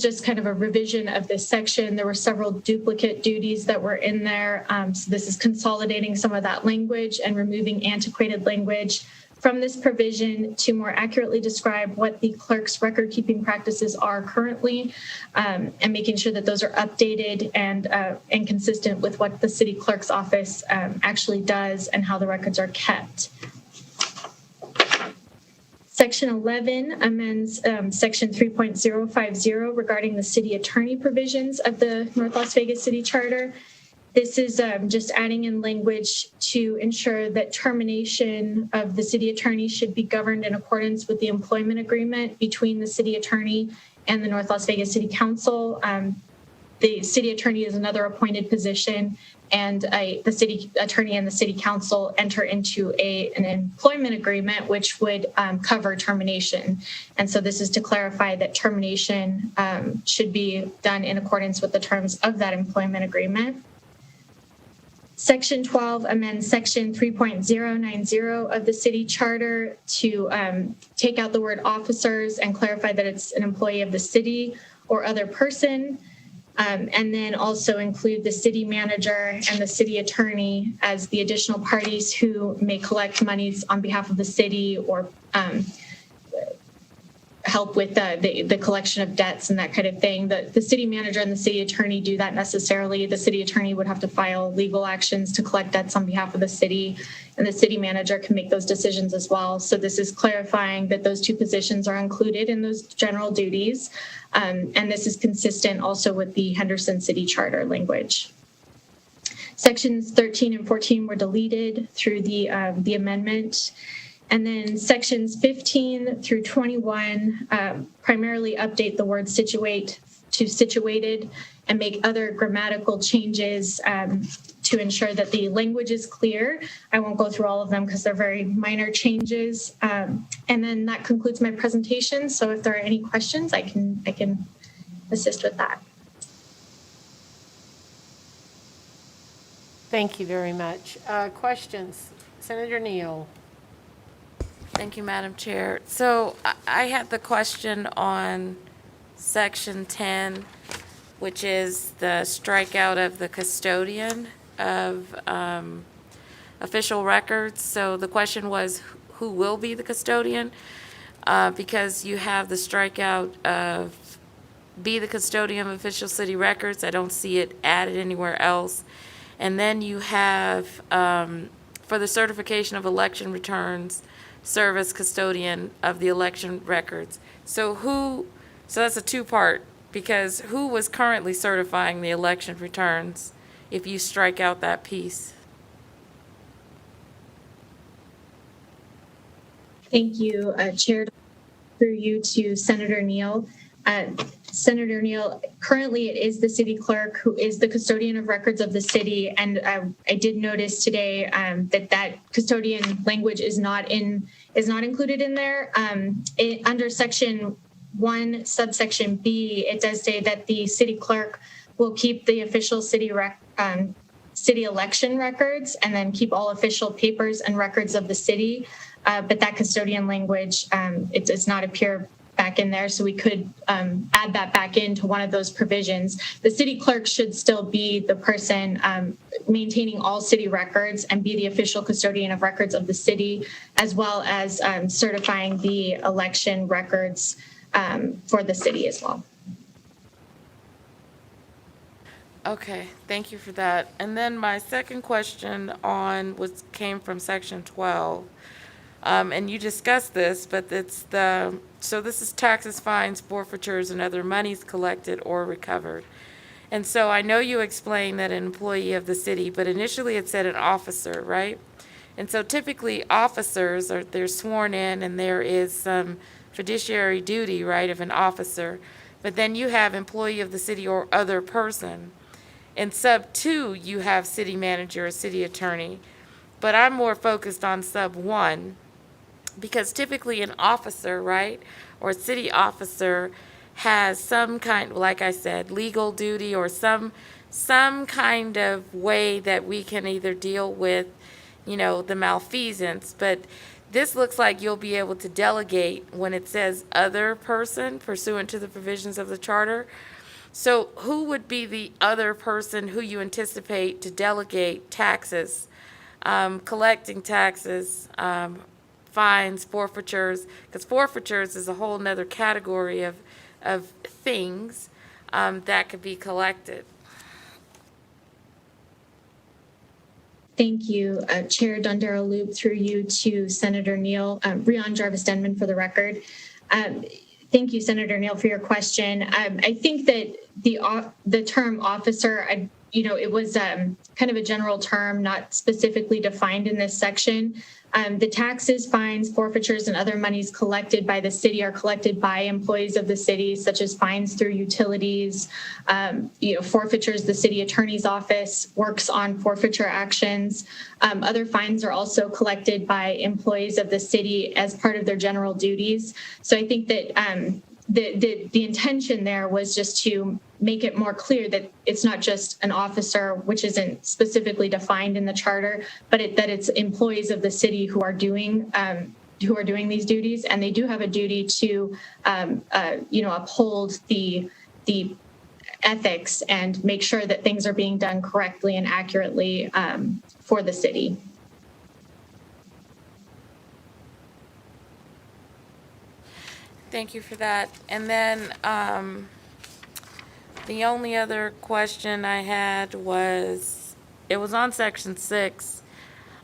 just kind of a revision of this section. There were several duplicate duties that were in there. So this is consolidating some of that language and removing antiquated language from this provision to more accurately describe what the clerk's record-keeping practices are currently, and making sure that those are updated and consistent with what the city clerk's office actually does and how the records are kept. Section 11 amends Section 3.050 regarding the city attorney provisions of the North Las Vegas City Charter. This is just adding in language to ensure that termination of the city attorney should be governed in accordance with the employment agreement between the city attorney and the North Las Vegas City Council. The city attorney is another appointed position, and the city attorney and the city council enter into an employment agreement which would cover termination. And so this is to clarify that termination should be done in accordance with the terms of that employment agreement. Section 12 amends Section 3.090 of the city charter to take out the word officers and clarify that it's an employee of the city or other person, and then also include the city manager and the city attorney as the additional parties who may collect monies on behalf of the city or help with the collection of debts and that kind of thing. The city manager and the city attorney do that necessarily. The city attorney would have to file legal actions to collect debts on behalf of the city, and the city manager can make those decisions as well. So this is clarifying that those two positions are included in those general duties, and this is consistent also with the Henderson City Charter language. Sections 13 and 14 were deleted through the amendment. And then sections 15 through 21 primarily update the word "situate" to "situated" and make other grammatical changes to ensure that the language is clear. I won't go through all of them because they're very minor changes. And then that concludes my presentation. So if there are any questions, I can assist with that. Thank you very much. Questions? Senator Neal. Thank you, Madam Chair. So I had the question on Section 10, which is the strikeout of the custodian of official records. So the question was, who will be the custodian? Because you have the strikeout of be the custodian of official city records. I don't see it added anywhere else. And then you have, for the certification of election returns, serve as custodian of the election records. So that's a two-part, because who was currently certifying the election returns if you strike out that piece? Thank you, Chair. Through you to Senator Neal. Senator Neal, currently it is the city clerk who is the custodian of records of the city. And I did notice today that custodian language is not included in there. Under section 1, subsection B, it does say that the city clerk will keep the official city election records and then keep all official papers and records of the city. But that custodian language, it does not appear back in there, so we could add that back into one of those provisions. The city clerk should still be the person maintaining all city records and be the official custodian of records of the city, as well as certifying the election records for the city as well. Okay, thank you for that. And then my second question came from section 12. And you discussed this, but so this is taxes, fines, forfeitures, and other monies collected or recovered. And so I know you explained that an employee of the city, but initially it said an officer, right? And so typically officers they're sworn in and there is some fiduciary duty, right, of an officer. But then you have employee of the city or other person. In sub 2, you have city manager or city attorney. But I'm more focused on sub 1. Because typically an officer, right, or a city officer has some kind, like I said, legal duty or some kind of way that we can either deal with, the malfeasance. But this looks like you'll be able to delegate when it says other person pursuant to the provisions of the charter. So who would be the other person who you anticipate to delegate taxes, collecting taxes, fines, forfeitures, because forfeitures is a whole nother category of things that could be collected. Thank you, Chair Dondero Loop, through you to Senator Neal. Rion Jarvis Denman for the record. Thank you, Senator Neal, for your question. I think that the term officer, it was kind of a general term, not specifically defined in this section. The taxes, fines, forfeitures, and other monies collected by the city are collected by employees of the city, such as fines through utilities, forfeitures. The city attorney's office works on forfeiture actions. Other fines are also collected by employees of the city as part of their general duties. So I think that the intention there was just to make it more clear that it's not just an officer, which isn't specifically defined in the charter, but that it's employees of the city who are doing these duties, and they do have a duty to uphold the ethics and make sure that things are being done correctly and accurately for the city. Thank you for that. And then the only other question I had was, it was on section 6.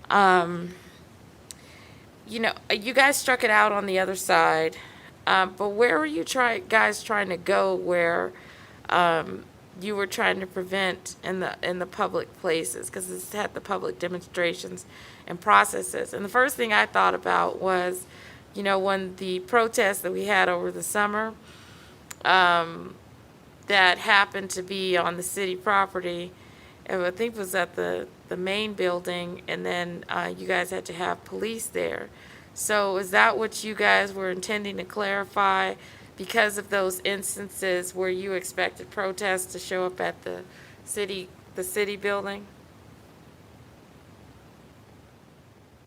You guys struck it out on the other side, but where were you guys trying to go where you were trying to prevent in the public places? Because it's had the public demonstrations and processes. And the first thing I thought about was, when the protests that we had over the summer that happened to be on the city property, I think it was at the main building, and then you guys had to have police there. So is that what you guys were intending to clarify because of those instances where you expected protests to show up at the city building?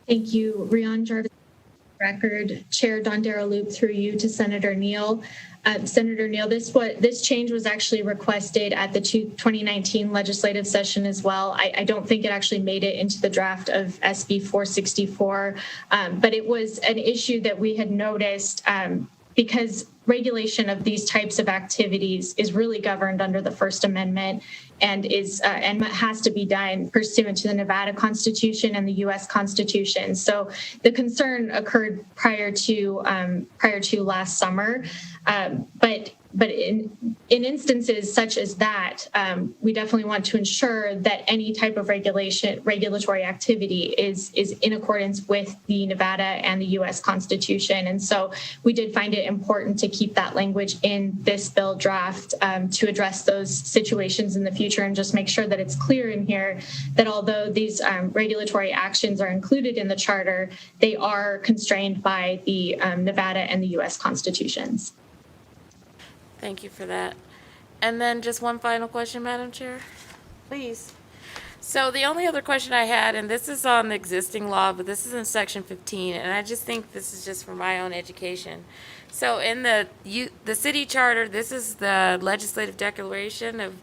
Thank you, Rion Jarvis. Record, Chair Dondero Loop, through you to Senator Neal. Senator Neal, this change was actually requested at the 2019 legislative session as well. I don't think it actually made it into the draft of SB 464, but it was an issue that we had noticed because regulation of these types of activities is really governed under the First Amendment and has to be done pursuant to the Nevada Constitution and the U.S. Constitution. So the concern occurred prior to last summer, but in instances such as that, we definitely want to ensure that any type of regulatory activity is in accordance with the Nevada and the U.S. Constitution. And so we did find it important to keep that language in this bill draft to address those situations in the future and just make sure that it's clear in here that although these regulatory actions are included in the charter, they are constrained by the Nevada and the U.S. constitutions. Thank you for that. And then just one final question, Madam Chair. Please. So the only other question I had, and this is on the existing law, but this is in section 15, and I just think this is just for my own education. So in the city charter, this is the legislative declaration of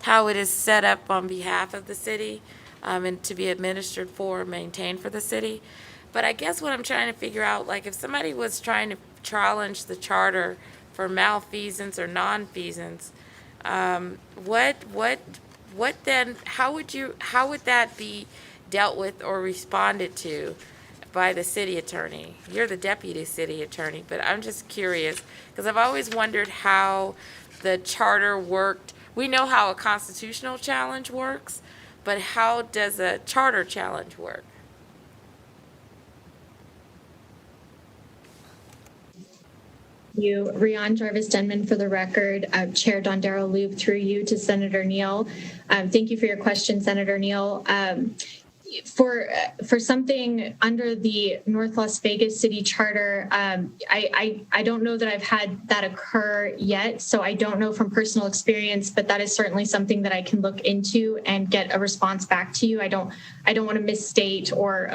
how it is set up on behalf of the city and to be administered for and maintained for the city. But I guess what I'm trying to figure out, like if somebody was trying to challenge the charter for malfeasance or nonfeasance, what then, how would that be dealt with or responded to by the city attorney? You're the deputy city attorney, but I'm just curious because I've always wondered how the charter worked. We know how a constitutional challenge works, but how does a charter challenge work? You, Rion Jarvis Denman, for the record, Chair Dondero Loop, through you to Senator Neal. Thank you for your question, Senator Neal. For something under the North Las Vegas City Charter, I don't know that I've had that occur yet, so I don't know from personal experience, but that is certainly something that I can look into and get a response back to you. I don't want to misstate or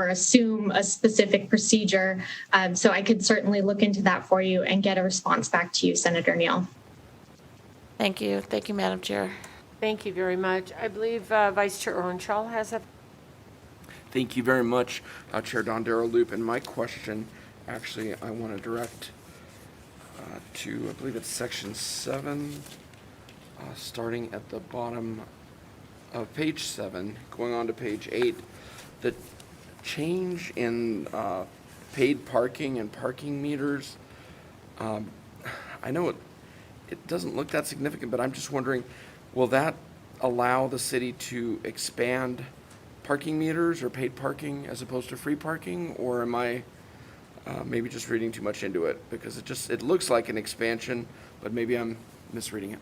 assume a specific procedure, so I could certainly look into that for you and get a response back to you, Senator Neal. Thank you, Madam Chair. Thank you very much. I believe Vice Chair Ornschall has a. Thank you very much, Chair Dondero Loop. And my question, actually, I want to direct to, I believe it's section 7, starting at the bottom of page 7, going on to page 8. The change in paid parking and parking meters, I know it doesn't look that significant, but I'm just wondering, will that allow the city to expand parking meters or paid parking as opposed to free parking, or am I maybe just reading too much into it? Because it looks like an expansion, but maybe I'm misreading it.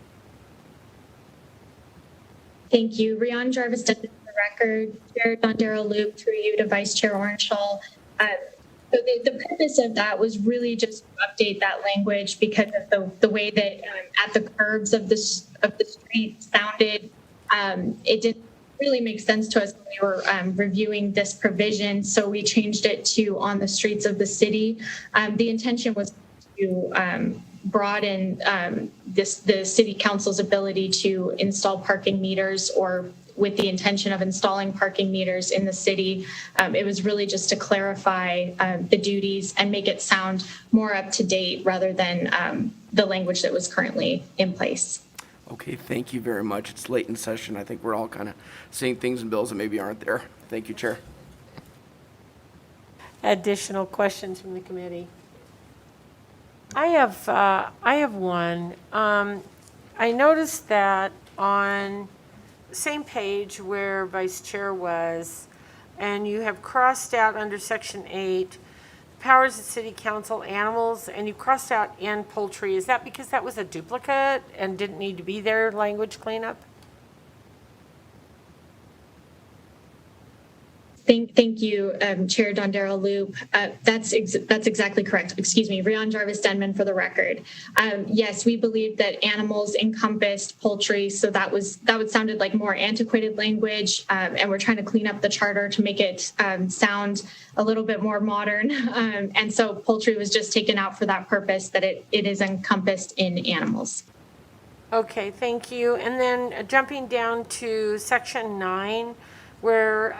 Thank you. Rion Jarvis Denman, for the record, Chair Dondero Loop, through you to Vice Chair Ornschall. So the purpose of that was really just to update that language because of the way that at the curves of the street sounded. It didn't really make sense to us when we were reviewing this provision, so we changed it to on the streets of the city. The intention was to broaden the city council's ability to install parking meters, or with the intention of installing parking meters in the city. It was really just to clarify the duties and make it sound more up to date rather than the language that was currently in place. Okay, thank you very much. It's late in session. I think we're all kind of seeing things in bills that maybe aren't there. Thank you, Chair. Additional questions from the committee? I have one. I noticed that on the same page where Vice Chair was, and you have crossed out under Section 8, powers of City Council, animals, and you crossed out and poultry. Is that because that was a duplicate and didn't need to be there, language cleanup? Thank you, Chair Dondero Loop. That's exactly correct. Excuse me, Rion Jarvis Denman, for the record. Yes, we believe that animals encompassed poultry, so that sounded like more antiquated language, and we're trying to clean up the charter to make it sound a little bit more modern. And so poultry was just taken out for that purpose, that it is encompassed in animals. Okay, thank you. And then jumping down to Section 9, where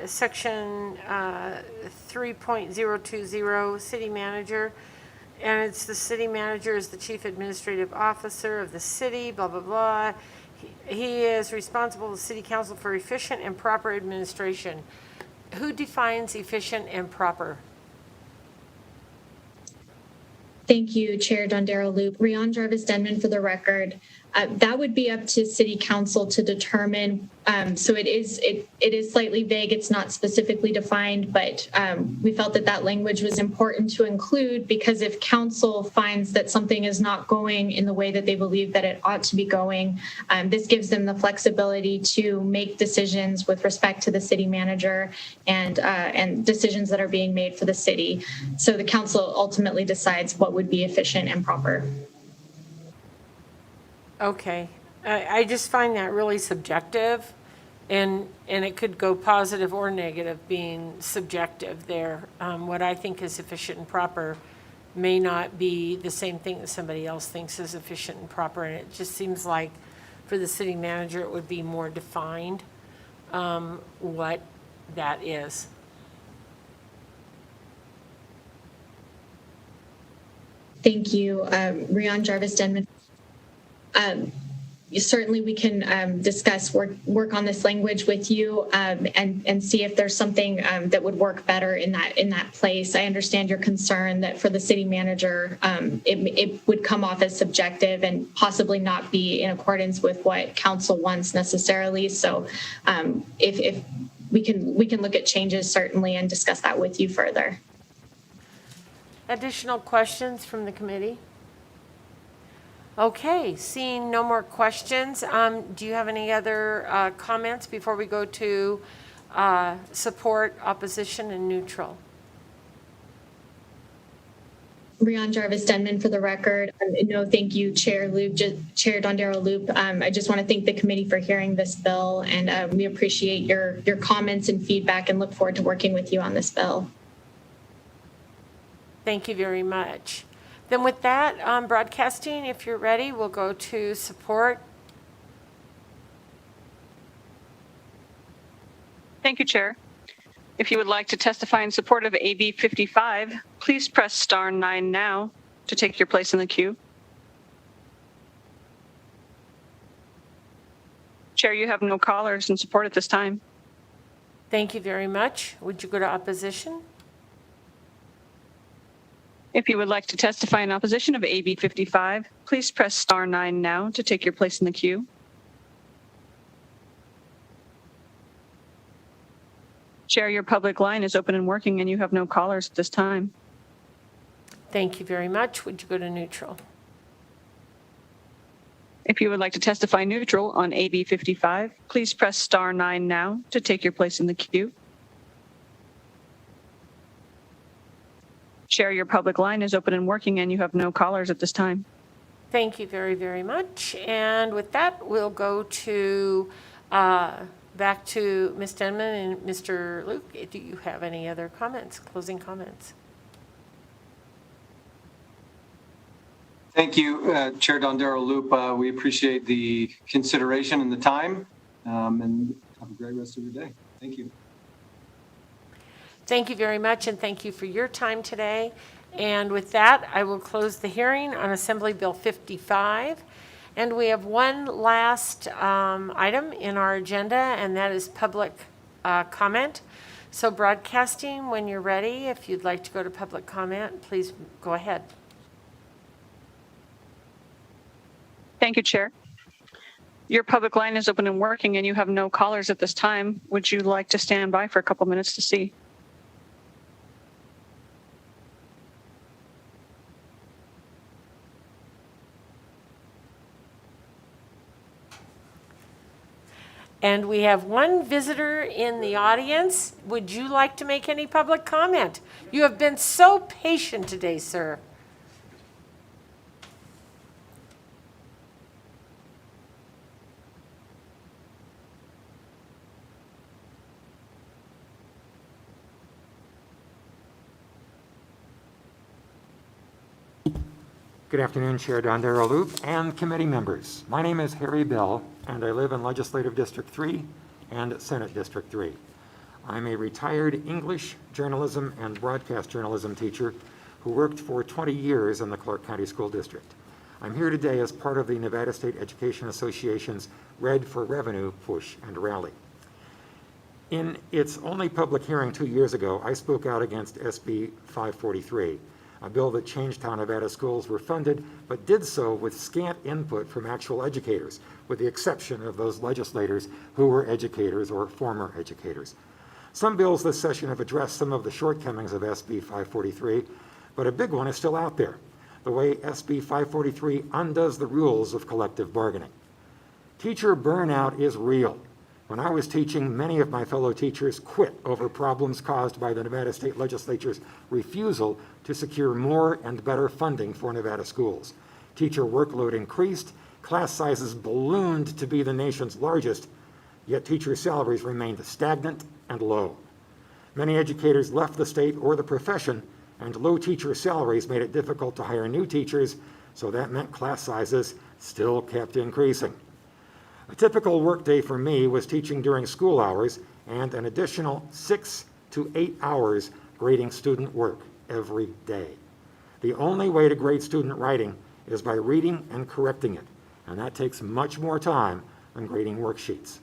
Section 3.020, City Manager, and it's the City Manager is the Chief Administrative Officer of the city, blah, blah, blah. He is responsible to City Council for efficient and proper administration. Who defines efficient and proper? Thank you, Chair Dondero Loop. Rion Jarvis Denman, for the record. That would be up to City Council to determine. So it is slightly vague. It's not specifically defined, but we felt that language was important to include because if Council finds that something is not going in the way that they believe that it ought to be going, this gives them the flexibility to make decisions with respect to the city manager and decisions that are being made for the city. So the Council ultimately decides what would be efficient and proper. Okay, I just find that really subjective, and it could go positive or negative being subjective there. What I think is efficient and proper may not be the same thing that somebody else thinks is efficient and proper, and it just seems like for the city manager it would be more defined what that is. Thank you, Rion Jarvis Denman. Certainly we can discuss, work on this language with you and see if there's something that would work better in that place. I understand your concern that for the city manager, it would come off as subjective and possibly not be in accordance with what council wants necessarily. So if we can look at changes certainly and discuss that with you further. Additional questions from the committee? Okay, seeing no more questions, do you have any other comments before we go to support, opposition, and neutral? Rion Jarvis Denman for the record. No, thank you, Chair Dondero Loop. I just want to thank the committee for hearing this bill, and we appreciate your comments and feedback and look forward to working with you on this bill. Thank you very much. Then with that, broadcasting, if you're ready, we'll go to support. Thank you, Chair. If you would like to testify in support of AB 55, please press star 9 now to take your place in the queue. Chair, you have no callers in support at this time. Thank you very much. Would you go to opposition? If you would like to testify in opposition of AB 55, please press star 9 now to take your place in the queue. Chair, your public line is open and working and you have no callers at this time. Thank you very much. Would you go to neutral? If you would like to testify neutral on AB 55, please press star 9 now to take your place in the queue. Chair, your public line is open and working and you have no callers at this time. Thank you very, very much. And with that, we'll go to back to Ms. Denman and Mr. Luke. Do you have any other comments, closing comments? Thank you, Chair Dondero Loop. We appreciate the consideration and the time, and have a great rest of your day. Thank you. Thank you very much, and thank you for your time today. And with that, I will close the hearing on Assembly Bill 55. And we have one last item in our agenda, and that is public comment. So broadcasting, when you're ready, if you'd like to go to public comment, please go ahead. Thank you, Chair. Your public line is open and working and you have no callers at this time. Would you like to stand by for a couple minutes to see? And we have one visitor in the audience. Would you like to make any public comment? You have been so patient today, sir. Good afternoon, Chair Dondero Loop and committee members. My name is Harry Bell, and I live in Legislative District 3 and Senate District 3. I'm a retired English journalism and broadcast journalism teacher who worked for 20 years in the Clark County School District. I'm here today as part of the Nevada State Education Association's Red for Revenue push and rally. In its only public hearing 2 years ago, I spoke out against SB 543, a bill that changed how Nevada schools were funded, but did so with scant input from actual educators, with the exception of those legislators who were educators or former educators. Some bills this session have addressed some of the shortcomings of SB 543, but a big one is still out there, the way SB 543 undoes the rules of collective bargaining. Teacher burnout is real. When I was teaching, many of my fellow teachers quit over problems caused by the Nevada State Legislature's refusal to secure more and better funding for Nevada schools. Teacher workload increased, class sizes ballooned to be the nation's largest, yet teacher salaries remained stagnant and low. Many educators left the state or the profession, and low teacher salaries made it difficult to hire new teachers, so that meant class sizes still kept increasing. A typical workday for me was teaching during school hours and an additional 6 to 8 hours grading student work every day. The only way to grade student writing is by reading and correcting it, and that takes much more time than grading worksheets.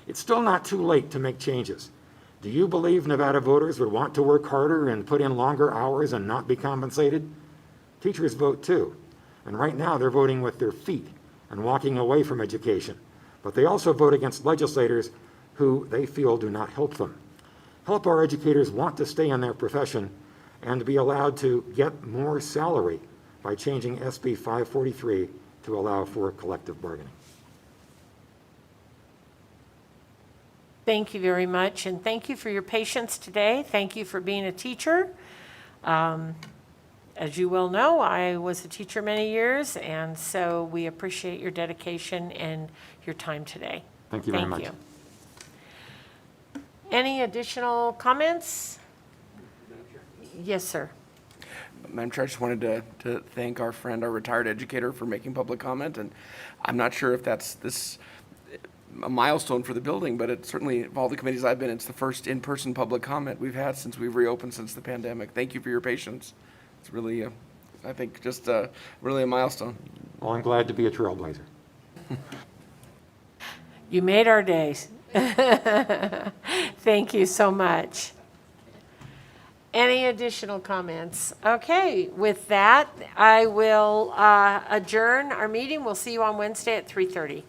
It's still not too late to make changes. Do you believe Nevada voters would want to work harder and put in longer hours and not be compensated? Teachers vote too, and right now they're voting with their feet and walking away from education. But they also vote against legislators who they feel do not help them. Help our educators want to stay in their profession and be allowed to get more salary by changing SB 543 to allow for collective bargaining. Thank you very much, and thank you for your patience today. Thank you for being a teacher. As you well know, I was a teacher many years, and so we appreciate your dedication and your time today. Thank you very much. Thank you. Any additional comments? Yes, sir. Madam Chair, I just wanted to thank our friend, our retired educator, for making public comment. And I'm not sure if that's a milestone for the building, but it certainly, of all the committees I've been, it's the first in-person public comment we've had since we've reopened since the pandemic. Thank you for your patience. It's really, I think, just really a milestone. Well, I'm glad to be a trailblazer. You made our days. Thank you so much. Any additional comments? Okay, with that, I will adjourn our meeting. We'll see you on Wednesday at 3:30.